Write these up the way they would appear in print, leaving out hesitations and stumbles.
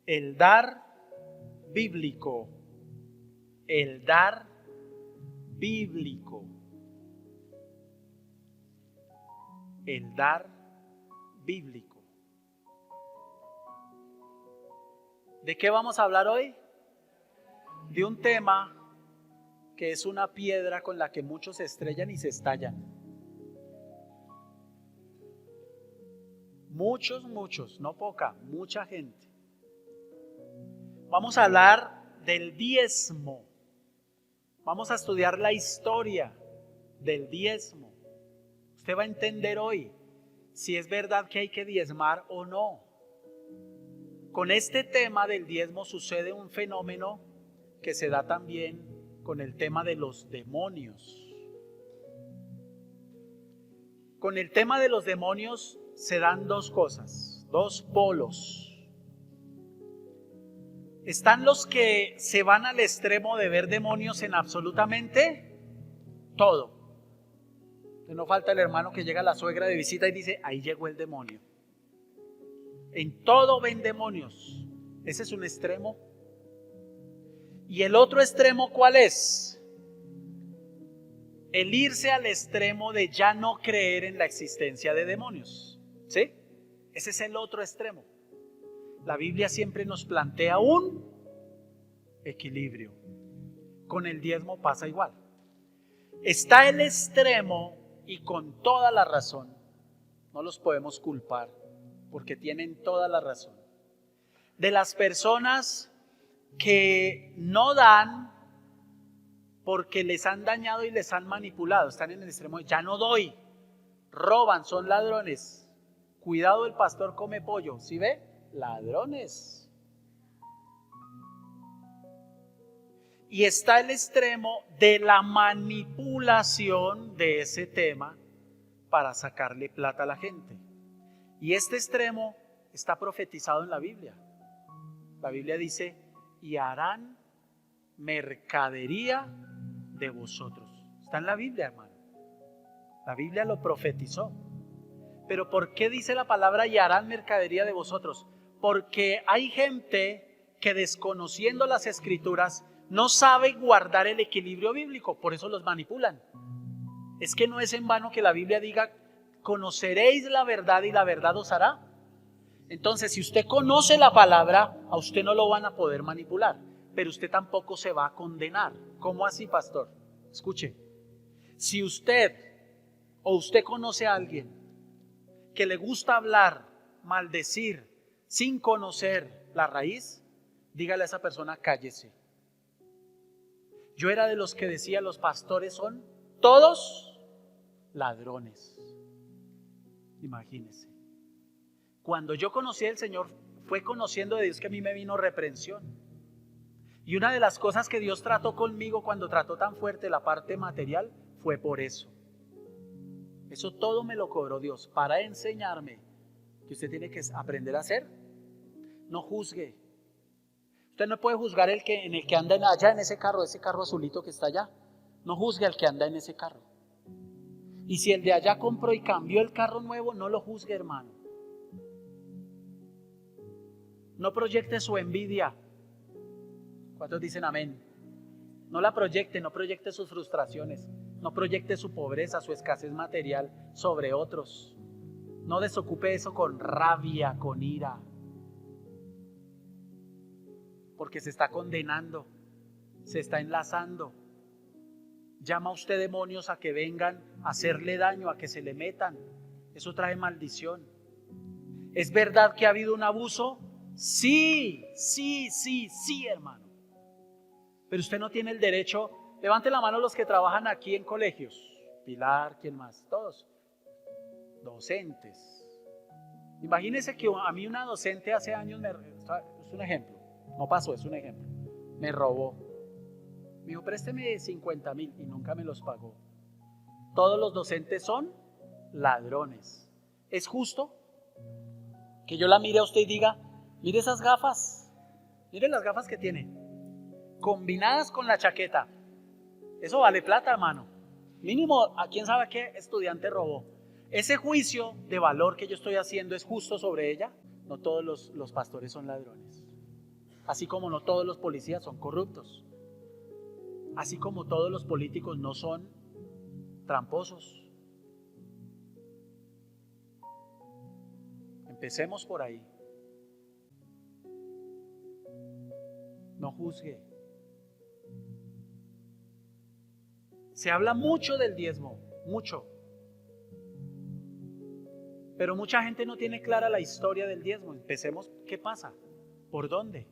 El dar bíblico. El dar bíblico. El dar bíblico. ¿De qué vamos a hablar hoy? De un tema que es una piedra con la que muchos se estrellan y se estallan. Muchos, no poca, mucha gente. Vamos a hablar del diezmo. Vamos a estudiar la historia del diezmo. Usted va a entender hoy si es verdad que hay que diezmar o no. Con este tema del diezmo sucede un fenómeno que se da también con el tema de los demonios. Con el tema de los demonios se dan dos cosas, dos polos. Están los que se van al extremo de ver demonios en absolutamente todo. No falta el hermano que llega a la suegra de visita y dice, ahí llegó el demonio. En todo ven demonios. Ese es un extremo. Y el otro extremo, ¿cuál es? El irse al extremo de ya no creer en la existencia de demonios. ¿Sí? Ese es el otro extremo. La Biblia siempre nos plantea un equilibrio. Con el diezmo pasa igual. Está el extremo y con toda la razón. No los podemos culpar porque tienen toda la razón. De las personas que no dan porque les han dañado y les han manipulado. Están en el extremo de ya no doy. Roban, son ladrones. Cuidado, el pastor come pollo. ¿Sí ve? Ladrones. Y está el extremo de la manipulación de ese tema para sacarle plata a la gente. Y este extremo está profetizado en la Biblia. La Biblia dice, y harán mercadería de vosotros. Está en la Biblia, hermano. La Biblia lo profetizó. Pero ¿por qué dice la palabra y harán mercadería de vosotros? Porque hay gente que desconociendo las escrituras no sabe guardar el equilibrio bíblico, por eso los manipulan. Es que no es en vano que la Biblia diga, conoceréis la verdad y la verdad os hará. Entonces, si usted conoce la palabra, a usted no lo van a poder manipular, pero usted tampoco se va a condenar. ¿Cómo así, pastor? Escuche, si usted o usted conoce a alguien que le gusta hablar, maldecir, sin conocer la raíz, dígale a esa persona, cállese. Yo era de los que decía, los pastores son todos ladrones. Imagínense. Cuando yo conocí al Señor, fue conociendo de Dios que a mí me vino reprensión. Y una de las cosas que Dios trató conmigo cuando trató tan fuerte la parte material, fue por eso. Eso todo me lo cobró Dios para enseñarme que usted tiene que aprender a hacer. No juzgue. Usted no puede juzgar en el que anda allá en ese carro azulito que está allá. No juzgue al que anda en ese carro. Y si el de allá compró y cambió el carro nuevo, no lo juzgue, hermano. No proyecte su envidia. ¿Cuántos dicen amén? No la proyecte, no proyecte sus frustraciones. No proyecte su pobreza, su escasez material sobre otros. No desocupe eso con rabia, con ira. Porque se está condenando, se está enlazando. Llama a usted demonios a que vengan a hacerle daño, a que se le metan. Eso trae maldición. ¿Es verdad que ha habido un abuso? Sí, hermano. Pero usted no tiene el derecho. Levante la mano los que trabajan aquí en colegios. Pilar, ¿quién más? Todos. Docentes. Imagínense que a mí una docente hace años, es un ejemplo, no pasó, es un ejemplo, me robó. Me dijo, présteme 50,000 y nunca me los pagó. Todos los docentes son ladrones. ¿Es justo que yo la mire a usted y diga, mire esas gafas, mire las gafas que tiene, combinadas con la chaqueta? Eso vale plata, hermano. Mínimo, ¿a quién sabe qué estudiante robó? Ese juicio de valor que yo estoy haciendo es justo sobre ella. No todos los pastores son ladrones. Así como no todos los policías son corruptos. Así como todos los políticos no son tramposos. Empecemos por ahí. No juzgue. Se habla mucho del diezmo, mucho. Pero mucha gente no tiene clara la historia del diezmo. Empecemos, ¿qué pasa? ¿Por dónde?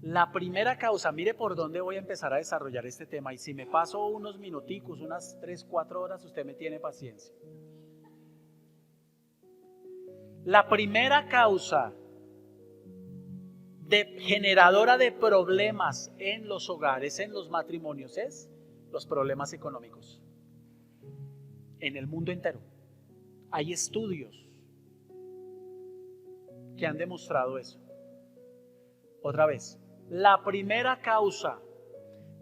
La primera causa, mire por dónde voy a empezar a desarrollar este tema. Y si me paso unos minuticos, unas 3, 4 horas, usted me tiene paciencia. La primera causa generadora de problemas en los hogares, en los matrimonios, es los problemas económicos. En el mundo entero. Hay estudios que han demostrado eso. Otra vez, la primera causa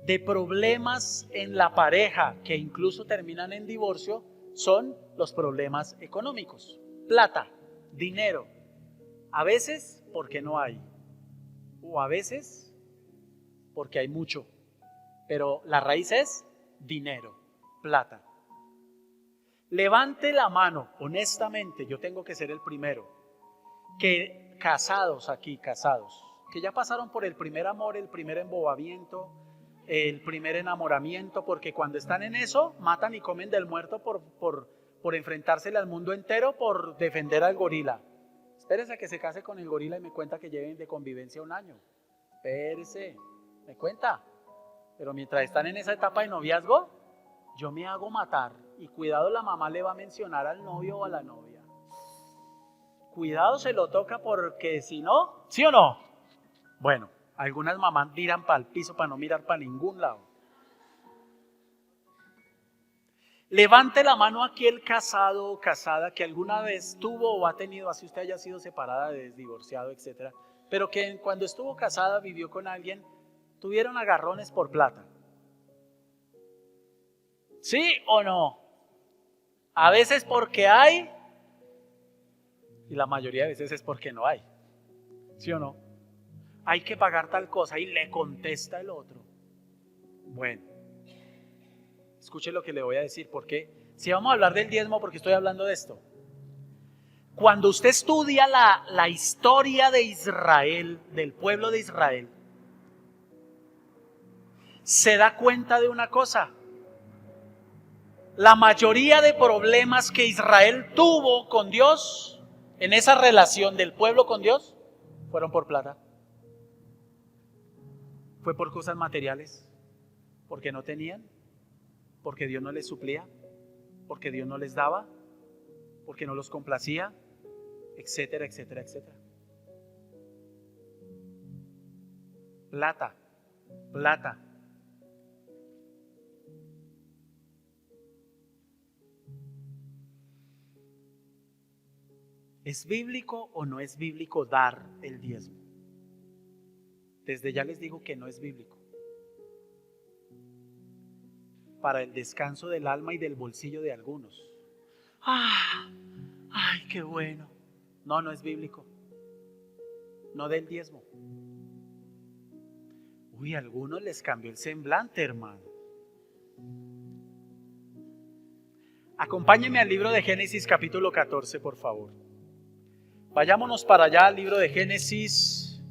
de problemas en la pareja que incluso terminan en divorcio son los problemas económicos. Plata, dinero. A veces porque no hay. O a veces porque hay mucho. Pero la raíz es dinero, plata. Levante la mano, honestamente, yo tengo que ser el primero, que casados aquí, que ya pasaron por el primer amor, el primer embobamiento, el primer enamoramiento, porque cuando están en eso, matan y comen del muerto por enfrentársele al mundo entero, por defender al gorila. Espérese a que se case con el gorila y me cuenta que lleven de convivencia 1 año. Espérese, me cuenta. Pero mientras están en esa etapa de noviazgo, yo me hago matar. Y cuidado, la mamá le va a mencionar al novio o a la novia. Cuidado, se lo toca, porque si no, ¿sí o no? Bueno, algunas mamás miran para el piso para no mirar para ningún lado. Levante la mano aquel casado o casada que alguna vez tuvo o ha tenido, así usted haya sido separada, divorciado, etcétera, pero que cuando estuvo casada, vivió con alguien, tuvieron agarrones por plata. ¿Sí o no? A veces porque hay y la mayoría de veces es porque no hay. ¿Sí o no? Hay que pagar tal cosa y le contesta el otro. Bueno, escuche lo que le voy a decir, porque si vamos a hablar del diezmo, porque estoy hablando de esto. Cuando usted estudia la historia de Israel, del pueblo de Israel, se da cuenta de una cosa. La mayoría de problemas que Israel tuvo con Dios, en esa relación del pueblo con Dios, fueron por plata. Fue por cosas materiales, porque no tenían, porque Dios no les suplía, porque Dios no les daba, porque no los complacía, etcétera, etcétera, etcétera. Plata, plata. ¿Es bíblico o no es bíblico dar el diezmo? Desde ya les digo que no es bíblico. Para el descanso del alma y del bolsillo de algunos. ¡Ay, qué bueno! No, no es bíblico. No del diezmo. Uy, a algunos les cambió el semblante, hermano. Acompáñenme al libro de Génesis capítulo 14, por favor. Vayámonos para allá al libro de Génesis.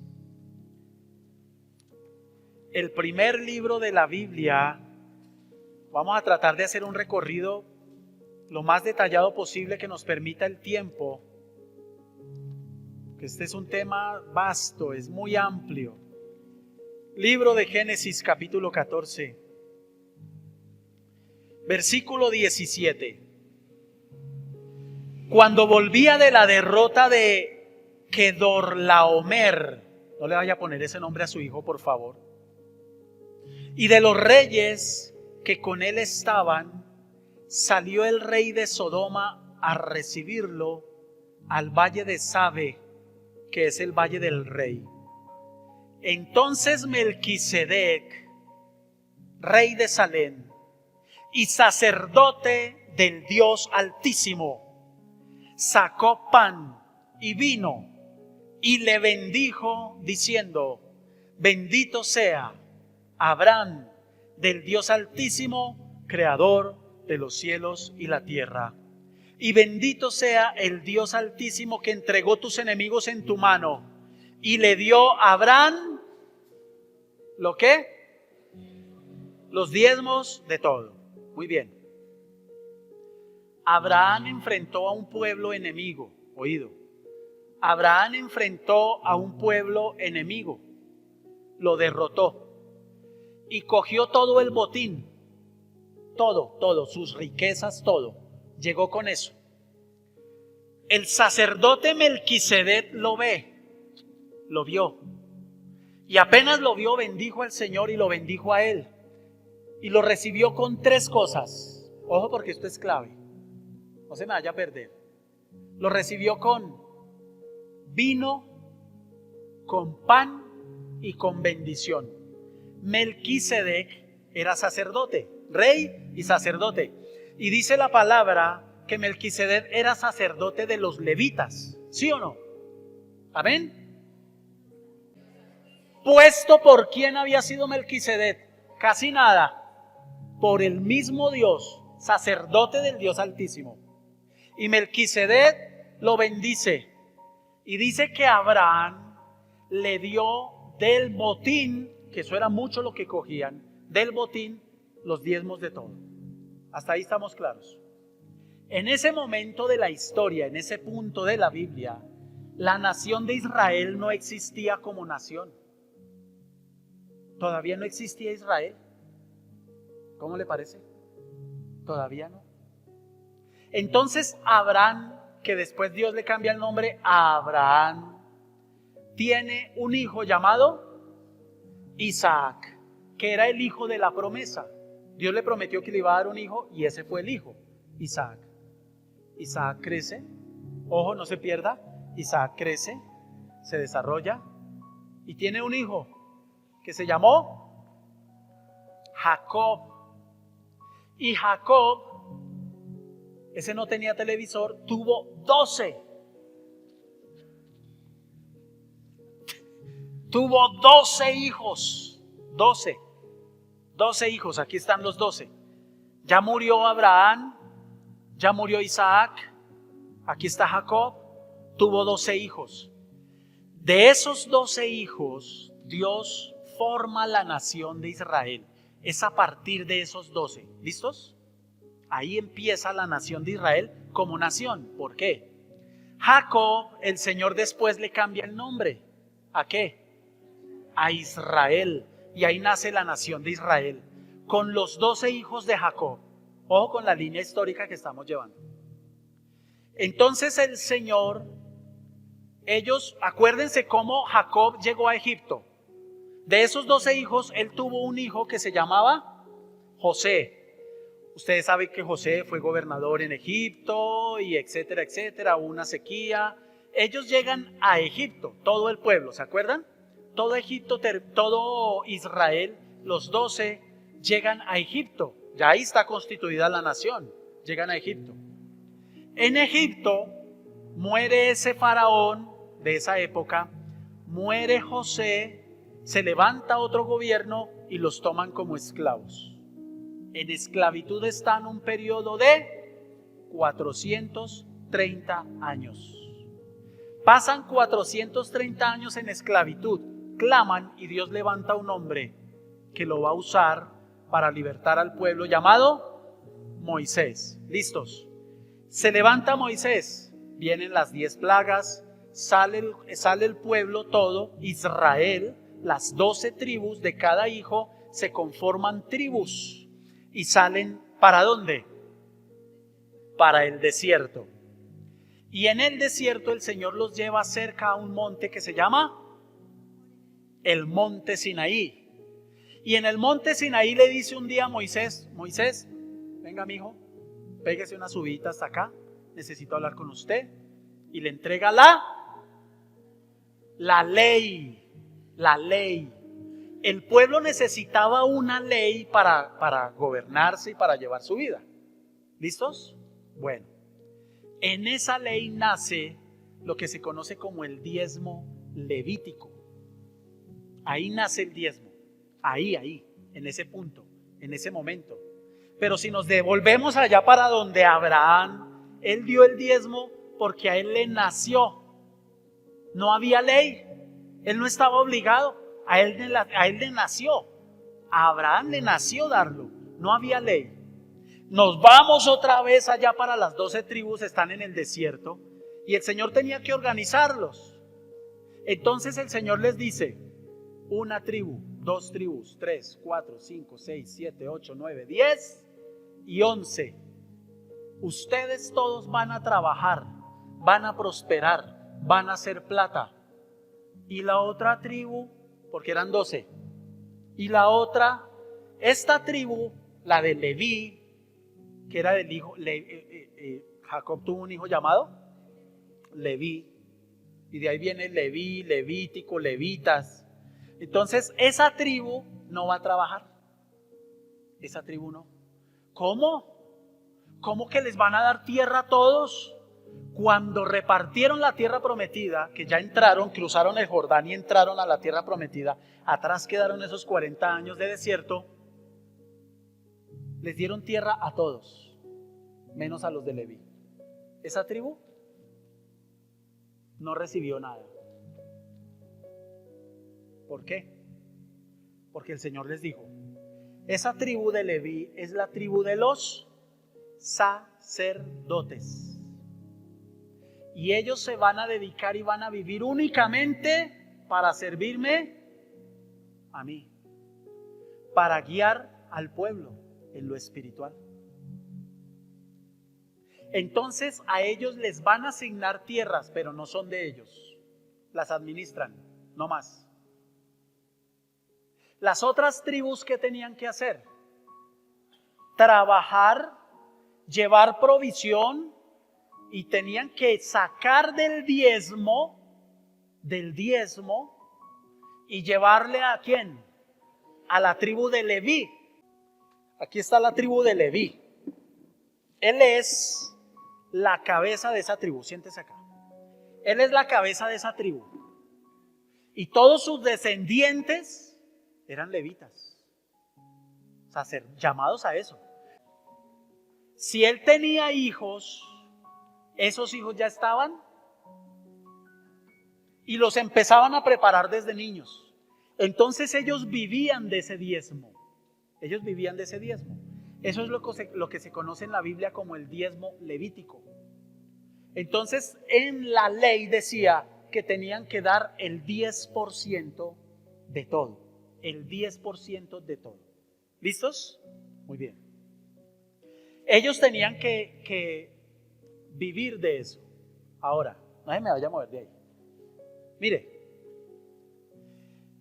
El primer libro de la Biblia. Vamos a tratar de hacer un recorrido lo más detallado posible que nos permita el tiempo. Este es un tema vasto, es muy amplio. Libro de Génesis capítulo 14, versículo 17. Cuando volvía de la derrota de Kedorlaomer, no le vaya a poner ese nombre a su hijo, por favor, y de los reyes que con él estaban, salió el rey de Sodoma a recibirlo al valle de Sabe, que es el valle del rey. Entonces Melquisedec, rey de Salem y sacerdote del Dios Altísimo, sacó pan y vino y le bendijo diciendo: bendito sea Abraham del Dios Altísimo, creador de los cielos y la tierra. Y bendito sea el Dios Altísimo que entregó tus enemigos en tu mano. Y le dio a Abraham, ¿lo qué? Los diezmos de todo. Muy bien. Abraham enfrentó a un pueblo enemigo. Oído. Abraham enfrentó a un pueblo enemigo. Lo derrotó. Y cogió todo el botín. Todo, sus riquezas, todo. Llegó con eso. El sacerdote Melquisedec lo vio. Y apenas lo vio, bendijo al Señor y lo bendijo a él. Y lo recibió con 3 cosas. Ojo, porque esto es clave. No se me vaya a perder. Lo recibió con vino, con pan y con bendición. Melquisedec era sacerdote, rey y sacerdote. Y dice la palabra que Melquisedec era sacerdote de los levitas. ¿Sí o no? ¿Amén? ¿Puesto por quién había sido Melquisedec? Casi nada. Por el mismo Dios, sacerdote del Dios Altísimo. Y Melquisedec lo bendice. Y dice que Abraham le dio del botín, que eso era mucho lo que cogían, del botín los diezmos de todo. Hasta ahí estamos claros. En ese momento de la historia, en ese punto de la Biblia, la nación de Israel no existía como nación. Todavía no existía Israel. ¿Cómo le parece? Todavía no. Entonces Abraham, que después Dios le cambia el nombre a Abraham, tiene un hijo llamado Isaac, que era el hijo de la promesa. Dios le prometió que le iba a dar un hijo y ese fue el hijo, Isaac. Isaac crece, ojo, no se pierda. Isaac crece, se desarrolla y tiene un hijo que se llamó Jacob. Y Jacob, ese no tenía televisor, tuvo 12. Tuvo 12 hijos. 12 hijos, aquí están los 12. Ya murió Abraham, ya murió Isaac, aquí está Jacob, tuvo 12 hijos. De esos 12 hijos, Dios forma la nación de Israel. Es a partir de esos 12. ¿Listos? Ahí empieza la nación de Israel como nación. ¿Por qué? Jacob, el Señor después le cambia el nombre. ¿A qué? A Israel. Y ahí nace la nación de Israel, con los 12 hijos de Jacob. Ojo con la línea histórica que estamos llevando. Entonces el Señor, ellos, acuérdense cómo Jacob llegó a Egipto. De esos 12 hijos, él tuvo un hijo que se llamaba José. Ustedes saben que José fue gobernador en Egipto y etcétera, etcétera, hubo una sequía. Ellos llegan a Egipto, todo el pueblo, ¿se acuerdan? Todo Egipto, todo Israel, los 12 llegan a Egipto. Ya ahí está constituida la nación. Llegan a Egipto. En Egipto muere ese faraón de esa época, muere José, se levanta otro gobierno y los toman como esclavos. En esclavitud están un periodo de 430 años. Pasan 430 años en esclavitud, claman y Dios levanta un hombre que lo va a usar para libertar al pueblo llamado Moisés. ¿Listos? Se levanta Moisés, vienen las 10 plagas, sale el pueblo todo, Israel, las 12 tribus de cada hijo se conforman tribus y salen ¿para dónde? Para el desierto. Y en el desierto el Señor los lleva cerca a un monte que se llama el monte Sinaí. Y en el monte Sinaí le dice un día a Moisés: Moisés, venga mijo, pégese una subida hasta acá, necesito hablar con usted. Y le entrega la ley. El pueblo necesitaba una ley para gobernarse y para llevar su vida. ¿Listos? Bueno, en esa ley nace lo que se conoce como el diezmo levítico. Ahí nace el diezmo, ahí, en ese punto, en ese momento. Pero si nos devolvemos allá para donde Abraham, él dio el diezmo porque a él le nació. No había ley, él no estaba obligado, a él le nació. A Abraham le nació darlo, no había ley. Nos vamos otra vez allá para las 12 tribus, están en el desierto, y el Señor tenía que organizarlos. Entonces el Señor les dice: una tribu, 2 tribus, 3, 4, 5, 6, 7, 8, 9, 10 y 11. Ustedes todos van a trabajar, van a prosperar, van a hacer plata. Y la otra tribu, porque eran 12, y la otra, esta tribu, la de Leví, que era del hijo, Jacob tuvo un hijo llamado Leví, y de ahí viene Leví, Levítico, Levitas. Entonces esa tribu no va a trabajar, esa tribu no. ¿Cómo? ¿Cómo que les van a dar tierra a todos? Cuando repartieron la tierra prometida, que ya entraron, cruzaron el Jordán y entraron a la tierra prometida, atrás quedaron esos 40 años de desierto, les dieron tierra a todos, menos a los de Leví. Esa tribu no recibió nada. ¿Por qué? Porque el Señor les dijo: esa tribu de Leví es la tribu de los sacerdotes. Y ellos se van a dedicar y van a vivir únicamente para servirme a mí, para guiar al pueblo en lo espiritual. Entonces a ellos les van a asignar tierras, pero no son de ellos. Las administran, no más. Las otras tribus, ¿qué tenían que hacer? Trabajar, llevar provisión, y tenían que sacar del diezmo, y llevarle ¿a quién? A la tribu de Leví. Aquí está la tribu de Leví. Él es la cabeza de esa tribu. Siéntese acá. Él es la cabeza de esa tribu. Y todos sus descendientes eran levitas. O sea, ser llamados a eso. Si él tenía hijos, esos hijos ya estaban y los empezaban a preparar desde niños. Entonces ellos vivían de ese diezmo. Ellos vivían de ese diezmo. Eso es lo que se conoce en la Biblia como el diezmo levítico. Entonces en la ley decía que tenían que dar el 10% de todo. El 10% de todo. ¿Listos? Muy bien. Ellos tenían que vivir de eso. Ahora, nadie me vaya a mover de ahí. Mire,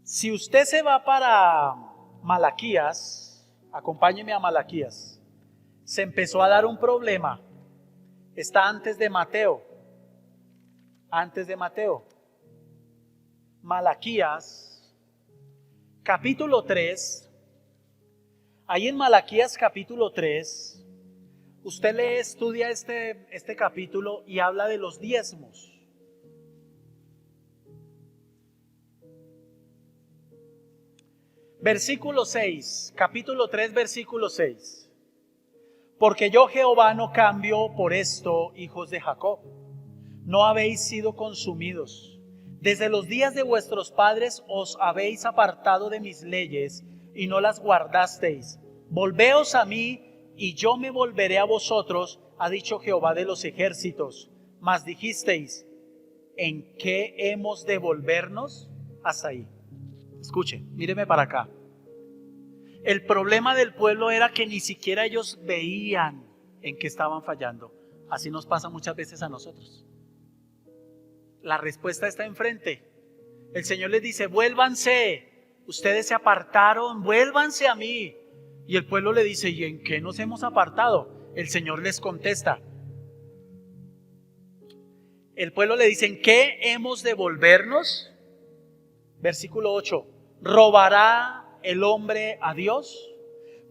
si usted se va para Malaquías, acompáñeme a Malaquías. Se empezó a dar un problema. Está antes de Mateo. Malaquías, capítulo 3. Ahí en Malaquías capítulo 3, usted lee, estudia este capítulo y habla de los diezmos. Versículo 6, capítulo 3, versículo 6. Porque yo Jehová no cambio por esto, hijos de Jacob. No habéis sido consumidos. Desde los días de vuestros padres os habéis apartado de mis leyes y no las guardasteis. Volveos a mí y yo me volveré a vosotros, ha dicho Jehová de los ejércitos. Mas dijisteis: ¿en qué hemos de volvernos? Hasta ahí. Escuche, míreme para acá. El problema del pueblo era que ni siquiera ellos veían en qué estaban fallando. Así nos pasa muchas veces a nosotros. La respuesta está enfrente. El Señor les dice: vuélvanse, ustedes se apartaron, vuélvanse a mí. Y el pueblo le dice: ¿y en qué nos hemos apartado? El Señor les contesta. El pueblo le dice: ¿en qué hemos de volvernos? Versículo 8. ¿Robará el hombre a Dios?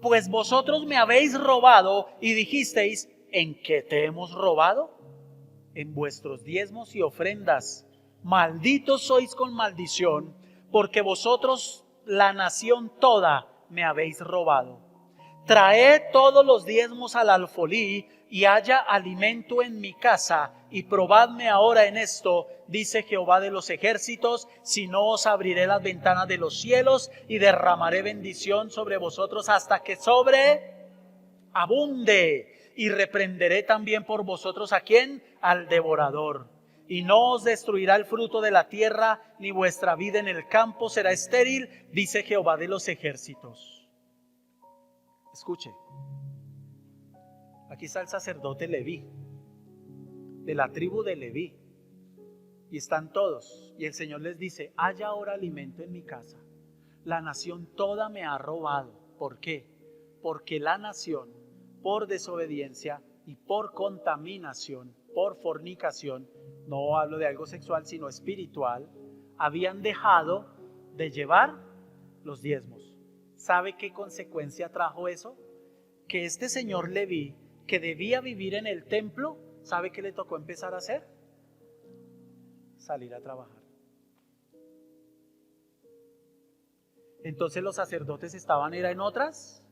Pues vosotros me habéis robado y dijisteis: ¿en qué te hemos robado? en vuestros diezmos y ofrendas. Malditos sois con maldición, porque vosotros, la nación toda, me habéis robado. Traed todos los diezmos al alfolí y haya alimento en mi casa, y probadme ahora en esto, dice Jehová de los ejércitos, si no os abriré las ventanas de los cielos y derramaré bendición sobre vosotros hasta que sobreabunde, y reprenderé también por vosotros ¿a quién? Al devorador. Y no os destruirá el fruto de la tierra, ni vuestra vida en el campo será estéril, dice Jehová de los ejércitos. Escuche, aquí está el sacerdote Leví, de la tribu de Leví, y están todos, y el Señor les dice: haya ahora alimento en mi casa. La nación toda me ha robado. ¿Por qué? Porque la nación, por desobediencia y por contaminación, por fornicación, no hablo de algo sexual sino espiritual, habían dejado de llevar los diezmos. ¿Sabe qué consecuencia trajo eso? Que este señor Leví, que debía vivir en el templo, ¿sabe qué le tocó empezar a hacer? Salir a trabajar. Entonces los sacerdotes estaban en otras.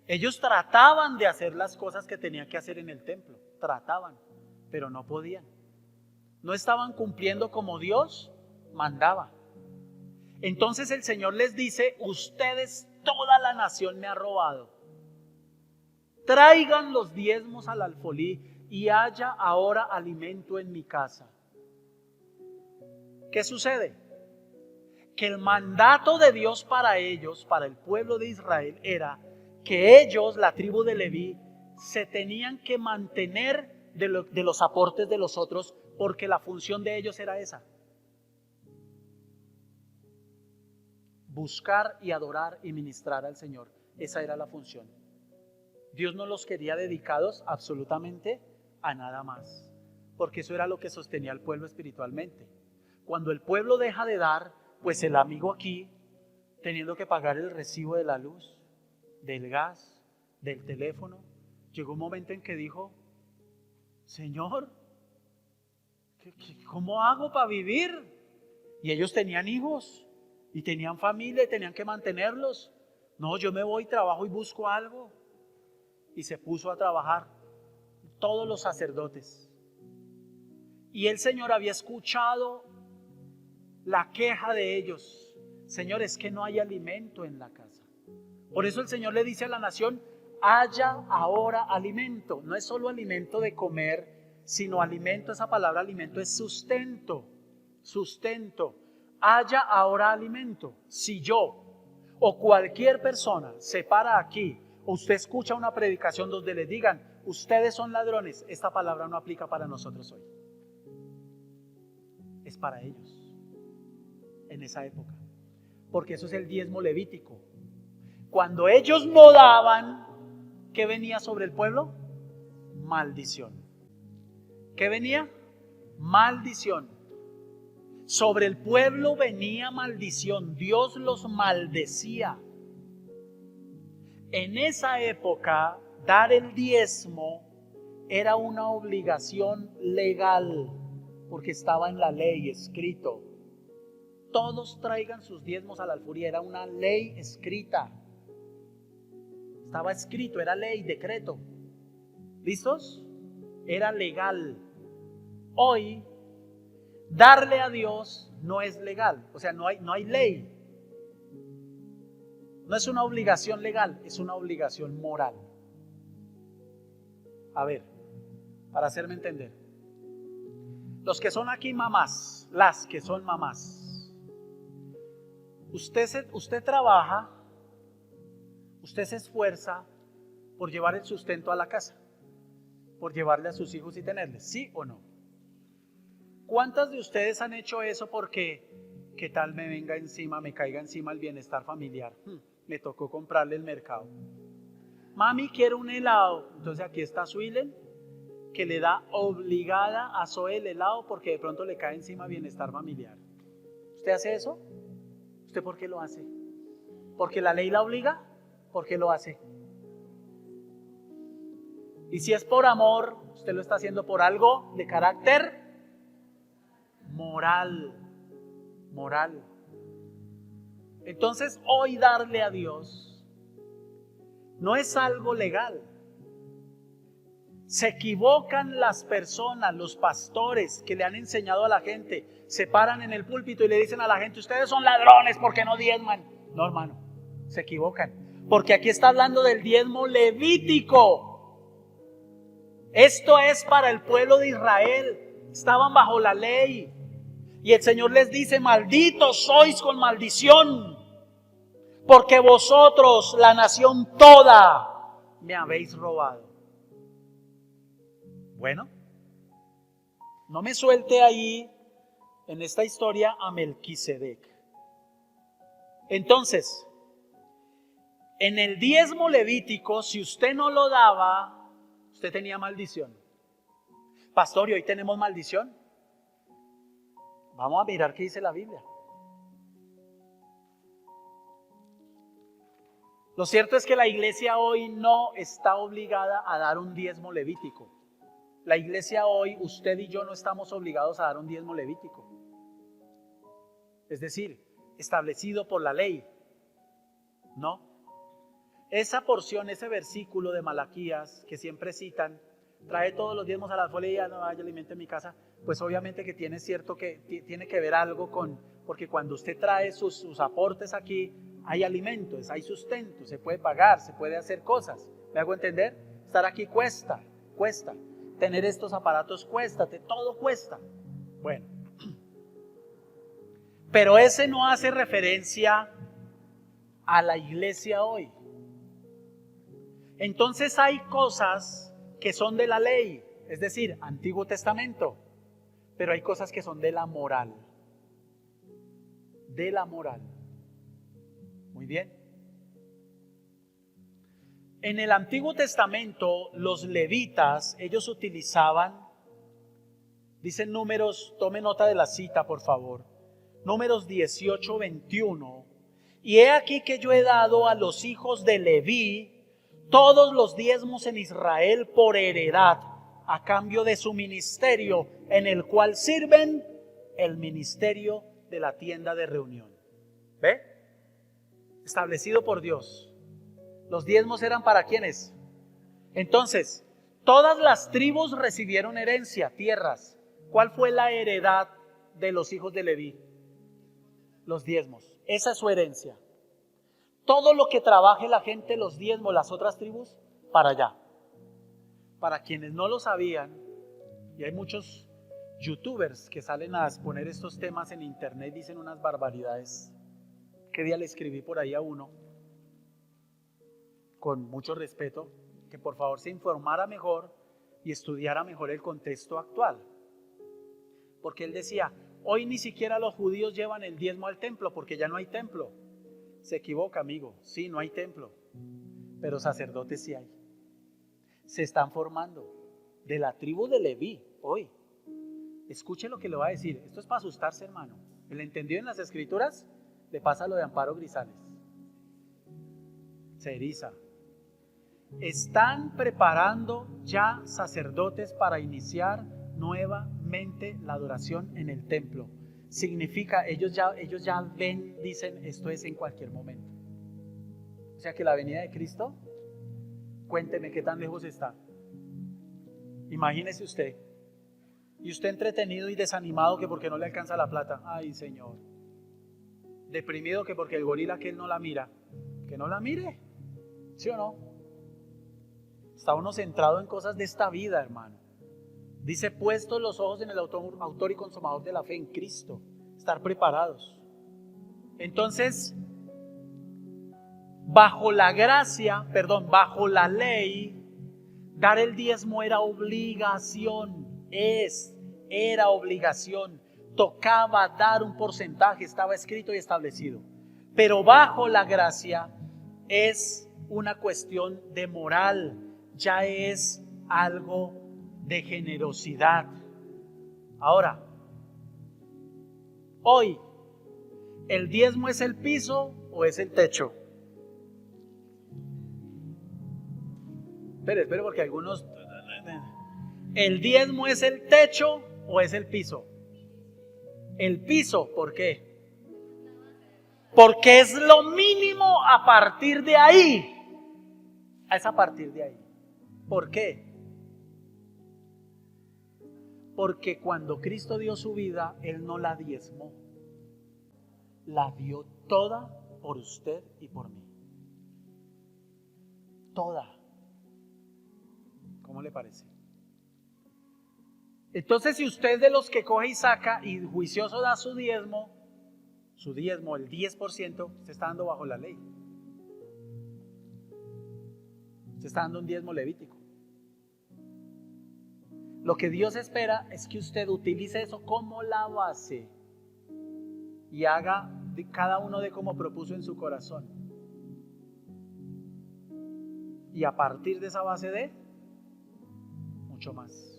Ellos trataban de hacer las cosas que tenían que hacer en el templo. Trataban, pero no podían. No estaban cumpliendo como Dios mandaba. Entonces el Señor les dice: ustedes, toda la nación me ha robado. Traigan los diezmos al alfolí y haya ahora alimento en mi casa. ¿Qué sucede? Que el mandato de Dios para ellos, para el pueblo de Israel, era que ellos, la tribu de Leví, se tenían que mantener de los aportes de los otros, porque la función de ellos era esa: buscar y adorar y ministrar al Señor. Esa era la función. Dios no los quería dedicados absolutamente a nada más, porque eso era lo que sostenía al pueblo espiritualmente. Cuando el pueblo deja de dar, pues el amigo aquí, teniendo que pagar el recibo de la luz, del gas, del teléfono, llegó un momento en que dijo: Señor, ¿cómo hago para vivir? Y ellos tenían hijos, y tenían familia, y tenían que mantenerlos. No, yo me voy, trabajo y busco algo. Y se puso a trabajar, todos los sacerdotes. Y el Señor había escuchado la queja de ellos: Señor, es que no hay alimento en la casa. Por eso el Señor le dice a la nación: haya ahora alimento. No es solo alimento de comer, sino alimento. Esa palabra alimento es sustento. Sustento. Haya ahora alimento. Si yo o cualquier persona se para aquí, o usted escucha una predicación donde le digan: ustedes son ladrones, esta palabra no aplica para nosotros hoy. Es para ellos en esa época, porque eso es el diezmo levítico. Cuando ellos no daban, ¿qué venía sobre el pueblo? Maldición. ¿Qué venía? Maldición. Sobre el pueblo venía maldición. Dios los maldecía. En esa época, dar el diezmo era una obligación legal, porque estaba en la ley escrito. Todos traigan sus diezmos al alfolí. Era una ley escrita. Estaba escrito, era ley, decreto. ¿Listos? Era legal. Hoy, darle a Dios no es legal. O sea, no hay ley. No es una obligación legal, es una obligación moral. A ver, para hacerme entender. Los que son aquí mamás, las que son mamás. Usted trabaja, usted se esfuerza por llevar el sustento a la casa, por llevarle a sus hijos y tenerles, ¿sí o no? ¿Cuántas de ustedes han hecho eso porque qué tal me venga encima, me caiga encima el bienestar familiar? Me tocó comprarle el mercado. Mami, quiero un helado. Entonces aquí está Suilen, que le da obligada a Zoe el helado porque de pronto le cae encima bienestar familiar. ¿Usted hace eso? ¿Usted por qué lo hace? ¿Porque la ley la obliga? ¿Por qué lo hace? Y si es por amor, usted lo está haciendo por algo de carácter moral. Moral. Entonces, hoy darle a Dios no es algo legal. Se equivocan las personas, los pastores que le han enseñado a la gente, se paran en el púlpito y le dicen a la gente: ustedes son ladrones porque no diezman. No, hermano, se equivocan. Porque aquí está hablando del diezmo levítico. Esto es para el pueblo de Israel. Estaban bajo la ley. Y el Señor les dice: malditos sois con maldición, porque vosotros, la nación toda, me habéis robado. Bueno, no me suelte ahí en esta historia a Melquisedec. Entonces, en el diezmo levítico, si usted no lo daba, usted tenía maldición. Pastor, ¿y hoy tenemos maldición? Vamos a mirar qué dice la Biblia. Lo cierto es que la iglesia hoy no está obligada a dar un diezmo levítico. La iglesia hoy, usted y yo no estamos obligados a dar un diezmo levítico. Es decir, establecido por la ley. No. Esa porción, ese versículo de Malaquías que siempre citan, trae todos los diezmos a la folía, no haya alimento en mi casa, pues obviamente que tiene cierto que tiene que ver algo con, porque cuando usted trae sus aportes aquí, hay alimentos, hay sustento, se puede pagar, se puede hacer cosas. ¿Me hago entender? Estar aquí cuesta. Tener estos aparatos cuesta, todo cuesta. Bueno, pero ese no hace referencia a la iglesia hoy. Entonces hay cosas que son de la ley, es decir, Antiguo Testamento, pero hay cosas que son de la moral. De la moral. Muy bien. En el Antiguo Testamento, los levitas, ellos utilizaban, dicen Números, tome nota de la cita, por favor. Números 18, 21. Y he aquí que yo he dado a los hijos de Leví todos los diezmos en Israel por heredad, a cambio de su ministerio, en el cual sirven el ministerio de la tienda de reunión. ¿Ve? Establecido por Dios. Los diezmos eran para ¿quiénes? Entonces, todas las tribus recibieron herencia, tierras. ¿Cuál fue la heredad de los hijos de Leví? Los diezmos. Esa es su herencia. Todo lo que trabaje la gente, los diezmos, las otras tribus, para allá. Para quienes no lo sabían, y hay muchos youtubers que salen a exponer estos temas en internet, dicen unas barbaridades. ¿Qué día le escribí por ahí a uno? Con mucho respeto, que por favor se informara mejor y estudiara mejor el contexto actual. Porque él decía, hoy ni siquiera los judíos llevan el diezmo al templo porque ya no hay templo. Se equivoca, amigo, sí, no hay templo, pero sacerdotes sí hay. Se están formando de la tribu de Leví hoy. Escuche lo que le va a decir, esto es para asustarse, hermano. ¿El entendido en las escrituras? Le pasa lo de Amparo Grisales. Se eriza. Están preparando ya sacerdotes para iniciar nuevamente la adoración en el templo. Significa, ellos ya ven, dicen, esto es en cualquier momento. O sea que la venida de Cristo, cuénteme qué tan lejos está. Imagínese usted. Y usted entretenido y desanimado que porque no le alcanza la plata. Ay, Señor. Deprimido que porque el gorila que él no la mira. Que no la mire. ¿Sí o no? Está uno centrado en cosas de esta vida, hermano. Dice, puestos los ojos en el autor y consumador de la fe, en Cristo. Estar preparados. Entonces, bajo la ley, dar el diezmo era obligación. Era obligación. Tocaba dar un porcentaje, estaba escrito y establecido. Pero bajo la gracia es una cuestión de moral. Ya es algo de generosidad. Ahora, hoy, ¿el diezmo es el piso o es el techo? Espere, porque algunos, ¿El diezmo es el techo o es el piso? El piso, ¿por qué? Porque es lo mínimo a partir de ahí. Es a partir de ahí. ¿Por qué? Porque cuando Cristo dio su vida, Él no la diezmó. La dio toda por usted y por mí. Toda. ¿Cómo le parece? Entonces, si usted es de los que coge y saca y juicioso da su diezmo, el 10%, se está dando bajo la ley. Se está dando un diezmo levítico. Lo que Dios espera es que usted utilice eso como la base y haga de cada uno de como propuso en su corazón. Y a partir de esa base de mucho más.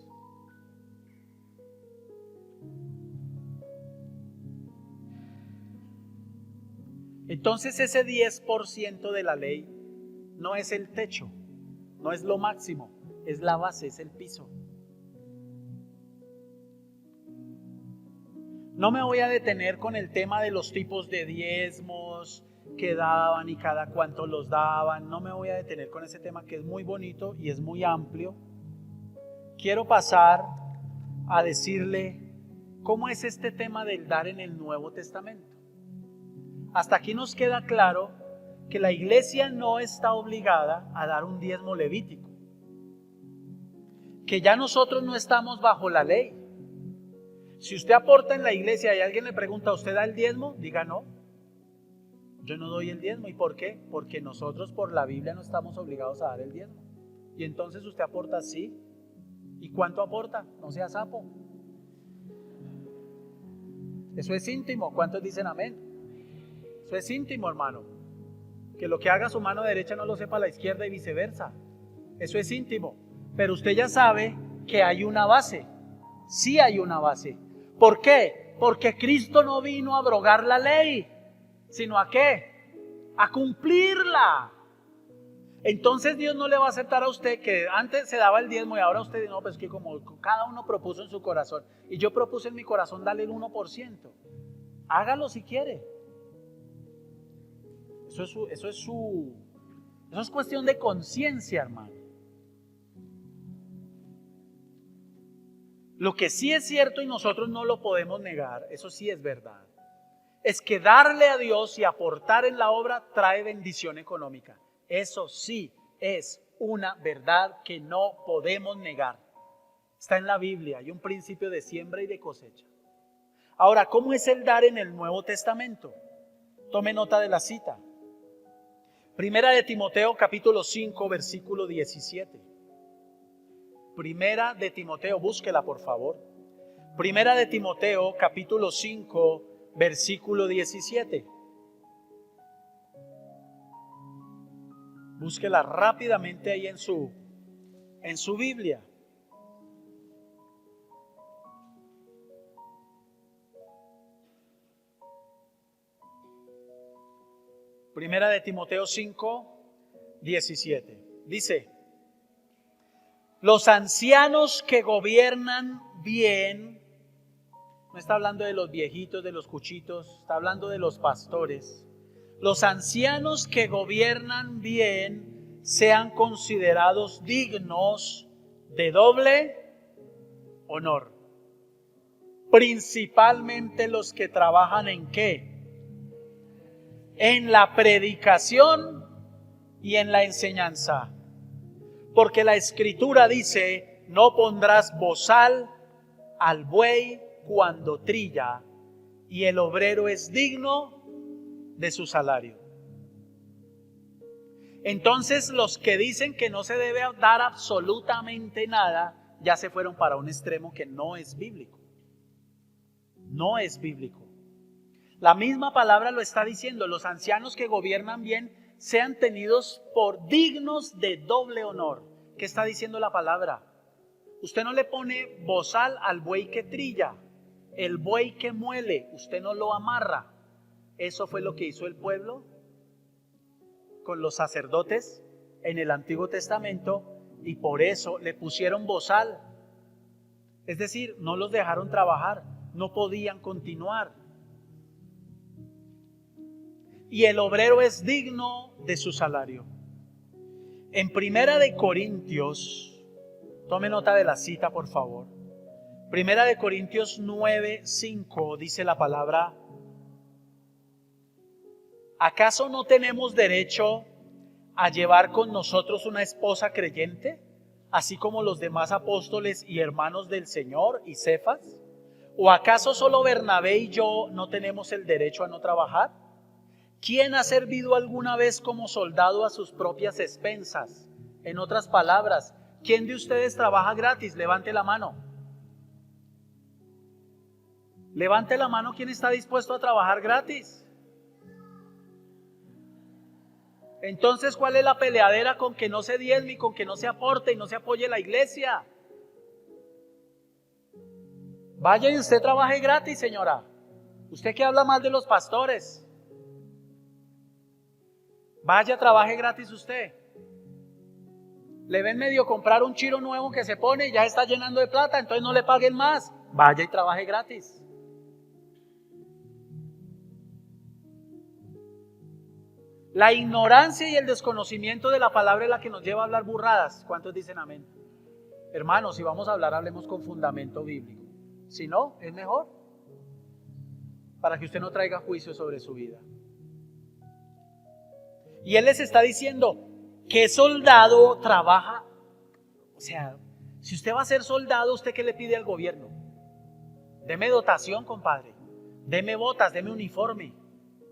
Entonces ese 10% de la ley no es el techo, no es lo máximo, es la base, es el piso. No me voy a detener con el tema de los tipos de diezmos que daban y cada cuánto los daban. No me voy a detener con ese tema que es muy bonito y es muy amplio. Quiero pasar a decirle cómo es este tema del dar en el Nuevo Testamento. Hasta aquí nos queda claro que la iglesia no está obligada a dar un diezmo levítico, que ya nosotros no estamos bajo la ley. Si usted aporta en la iglesia y alguien le pregunta, ¿usted da el diezmo? Diga no, yo no doy el diezmo. ¿Y por qué? Porque nosotros por la Biblia no estamos obligados a dar el diezmo. Y entonces usted aporta sí. ¿Y cuánto aporta? No sea sapo. Eso es íntimo. ¿Cuántos dicen amén? Eso es íntimo, hermano. Que lo que haga su mano derecha no lo sepa la izquierda y viceversa. Eso es íntimo. Pero usted ya sabe que hay una base. Sí hay una base. ¿Por qué? Porque Cristo no vino a abrogar la ley, sino ¿a qué? A cumplirla. Entonces Dios no le va a aceptar a usted que antes se daba el diezmo y ahora usted no, pues que como cada uno propuso en su corazón y yo propuse en mi corazón darle el 1%. Hágalo si quiere. Eso es cuestión de conciencia, hermano. Lo que sí es cierto y nosotros no lo podemos negar, eso sí es verdad, es que darle a Dios y aportar en la obra trae bendición económica. Eso sí es una verdad que no podemos negar. Está en la Biblia, hay un principio de siembra y de cosecha. Ahora, ¿cómo es el dar en el Nuevo Testamento? Tome nota de la cita. Primera de Timoteo capítulo 5 versículo 17. Primera de Timoteo, búsquela por favor. Primera de Timoteo capítulo 5 versículo 17. Búsquela rápidamente ahí en su Biblia. Primera de Timoteo 5, 17. Dice: los ancianos que gobiernan bien, no está hablando de los viejitos, de los cuchitos, está hablando de los pastores. Los ancianos que gobiernan bien sean considerados dignos de doble honor. Principalmente los que trabajan ¿en qué? En la predicación y en la enseñanza. Porque la Escritura dice, no pondrás bozal al buey cuando trilla, y el obrero es digno de su salario. Entonces los que dicen que no se debe dar absolutamente nada, ya se fueron para un extremo que no es bíblico. No es bíblico. La misma palabra lo está diciendo, los ancianos que gobiernan bien sean tenidos por dignos de doble honor. ¿Qué está diciendo la palabra? Usted no le pone bozal al buey que trilla, el buey que muele, usted no lo amarra. Eso fue lo que hizo el pueblo con los sacerdotes en el Antiguo Testamento y por eso le pusieron bozal. Es decir, no los dejaron trabajar, no podían continuar. Y el obrero es digno de su salario. En Primera de Corintios, tome nota de la cita, por favor. Primera de Corintios 9:5 dice la palabra: ¿acaso no tenemos derecho a llevar con nosotros una esposa creyente, así como los demás apóstoles y hermanos del Señor y Cefas? ¿O acaso solo Bernabé y yo no tenemos el derecho a no trabajar? ¿Quién ha servido alguna vez como soldado a sus propias expensas? En otras palabras, ¿quién de ustedes trabaja gratis? Levante la mano. Levante la mano, ¿quién está dispuesto a trabajar gratis? Entonces, ¿cuál es la peleadera con que no se diezme y con que no se aporte y no se apoye la iglesia? Vaya y usted trabaje gratis, señora. Usted que habla mal de los pastores. Vaya, trabaje gratis usted. Le ven medio comprar un chiro nuevo que se pone y ya está llenando de plata, entonces no le paguen más. Vaya y trabaje gratis. La ignorancia y el desconocimiento de la palabra es la que nos lleva a hablar burradas. ¿Cuántos dicen amén? Hermanos, si vamos a hablar, hablemos con fundamento bíblico. Si no, es mejor, para que usted no traiga juicio sobre su vida. Y él les está diciendo: ¿qué soldado trabaja? O sea, si usted va a ser soldado, ¿usted qué le pide al gobierno? Deme dotación, compadre. Deme botas, deme uniforme,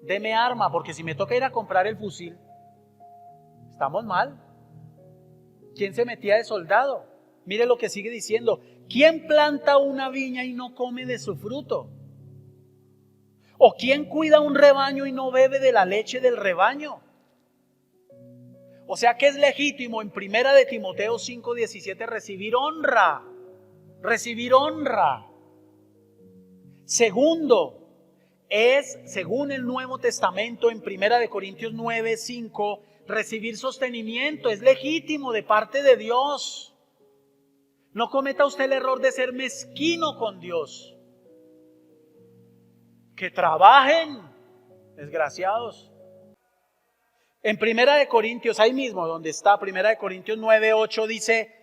deme arma, porque si me toca ir a comprar el fusil, estamos mal. ¿Quién se metía de soldado? Mire lo que sigue diciendo: ¿quién planta una viña y no come de su fruto? ¿O quién cuida un rebaño y no bebe de la leche del rebaño? O sea que es legítimo en Primera de Timoteo 5:17 recibir honra. Recibir honra. Segundo, es, según el Nuevo Testamento, en Primera de Corintios 9:5, recibir sostenimiento. Es legítimo de parte de Dios. No cometa usted el error de ser mezquino con Dios. Que trabajen, desgraciados. En Primera de Corintios, ahí mismo donde está, Primera de Corintios 9:8 dice: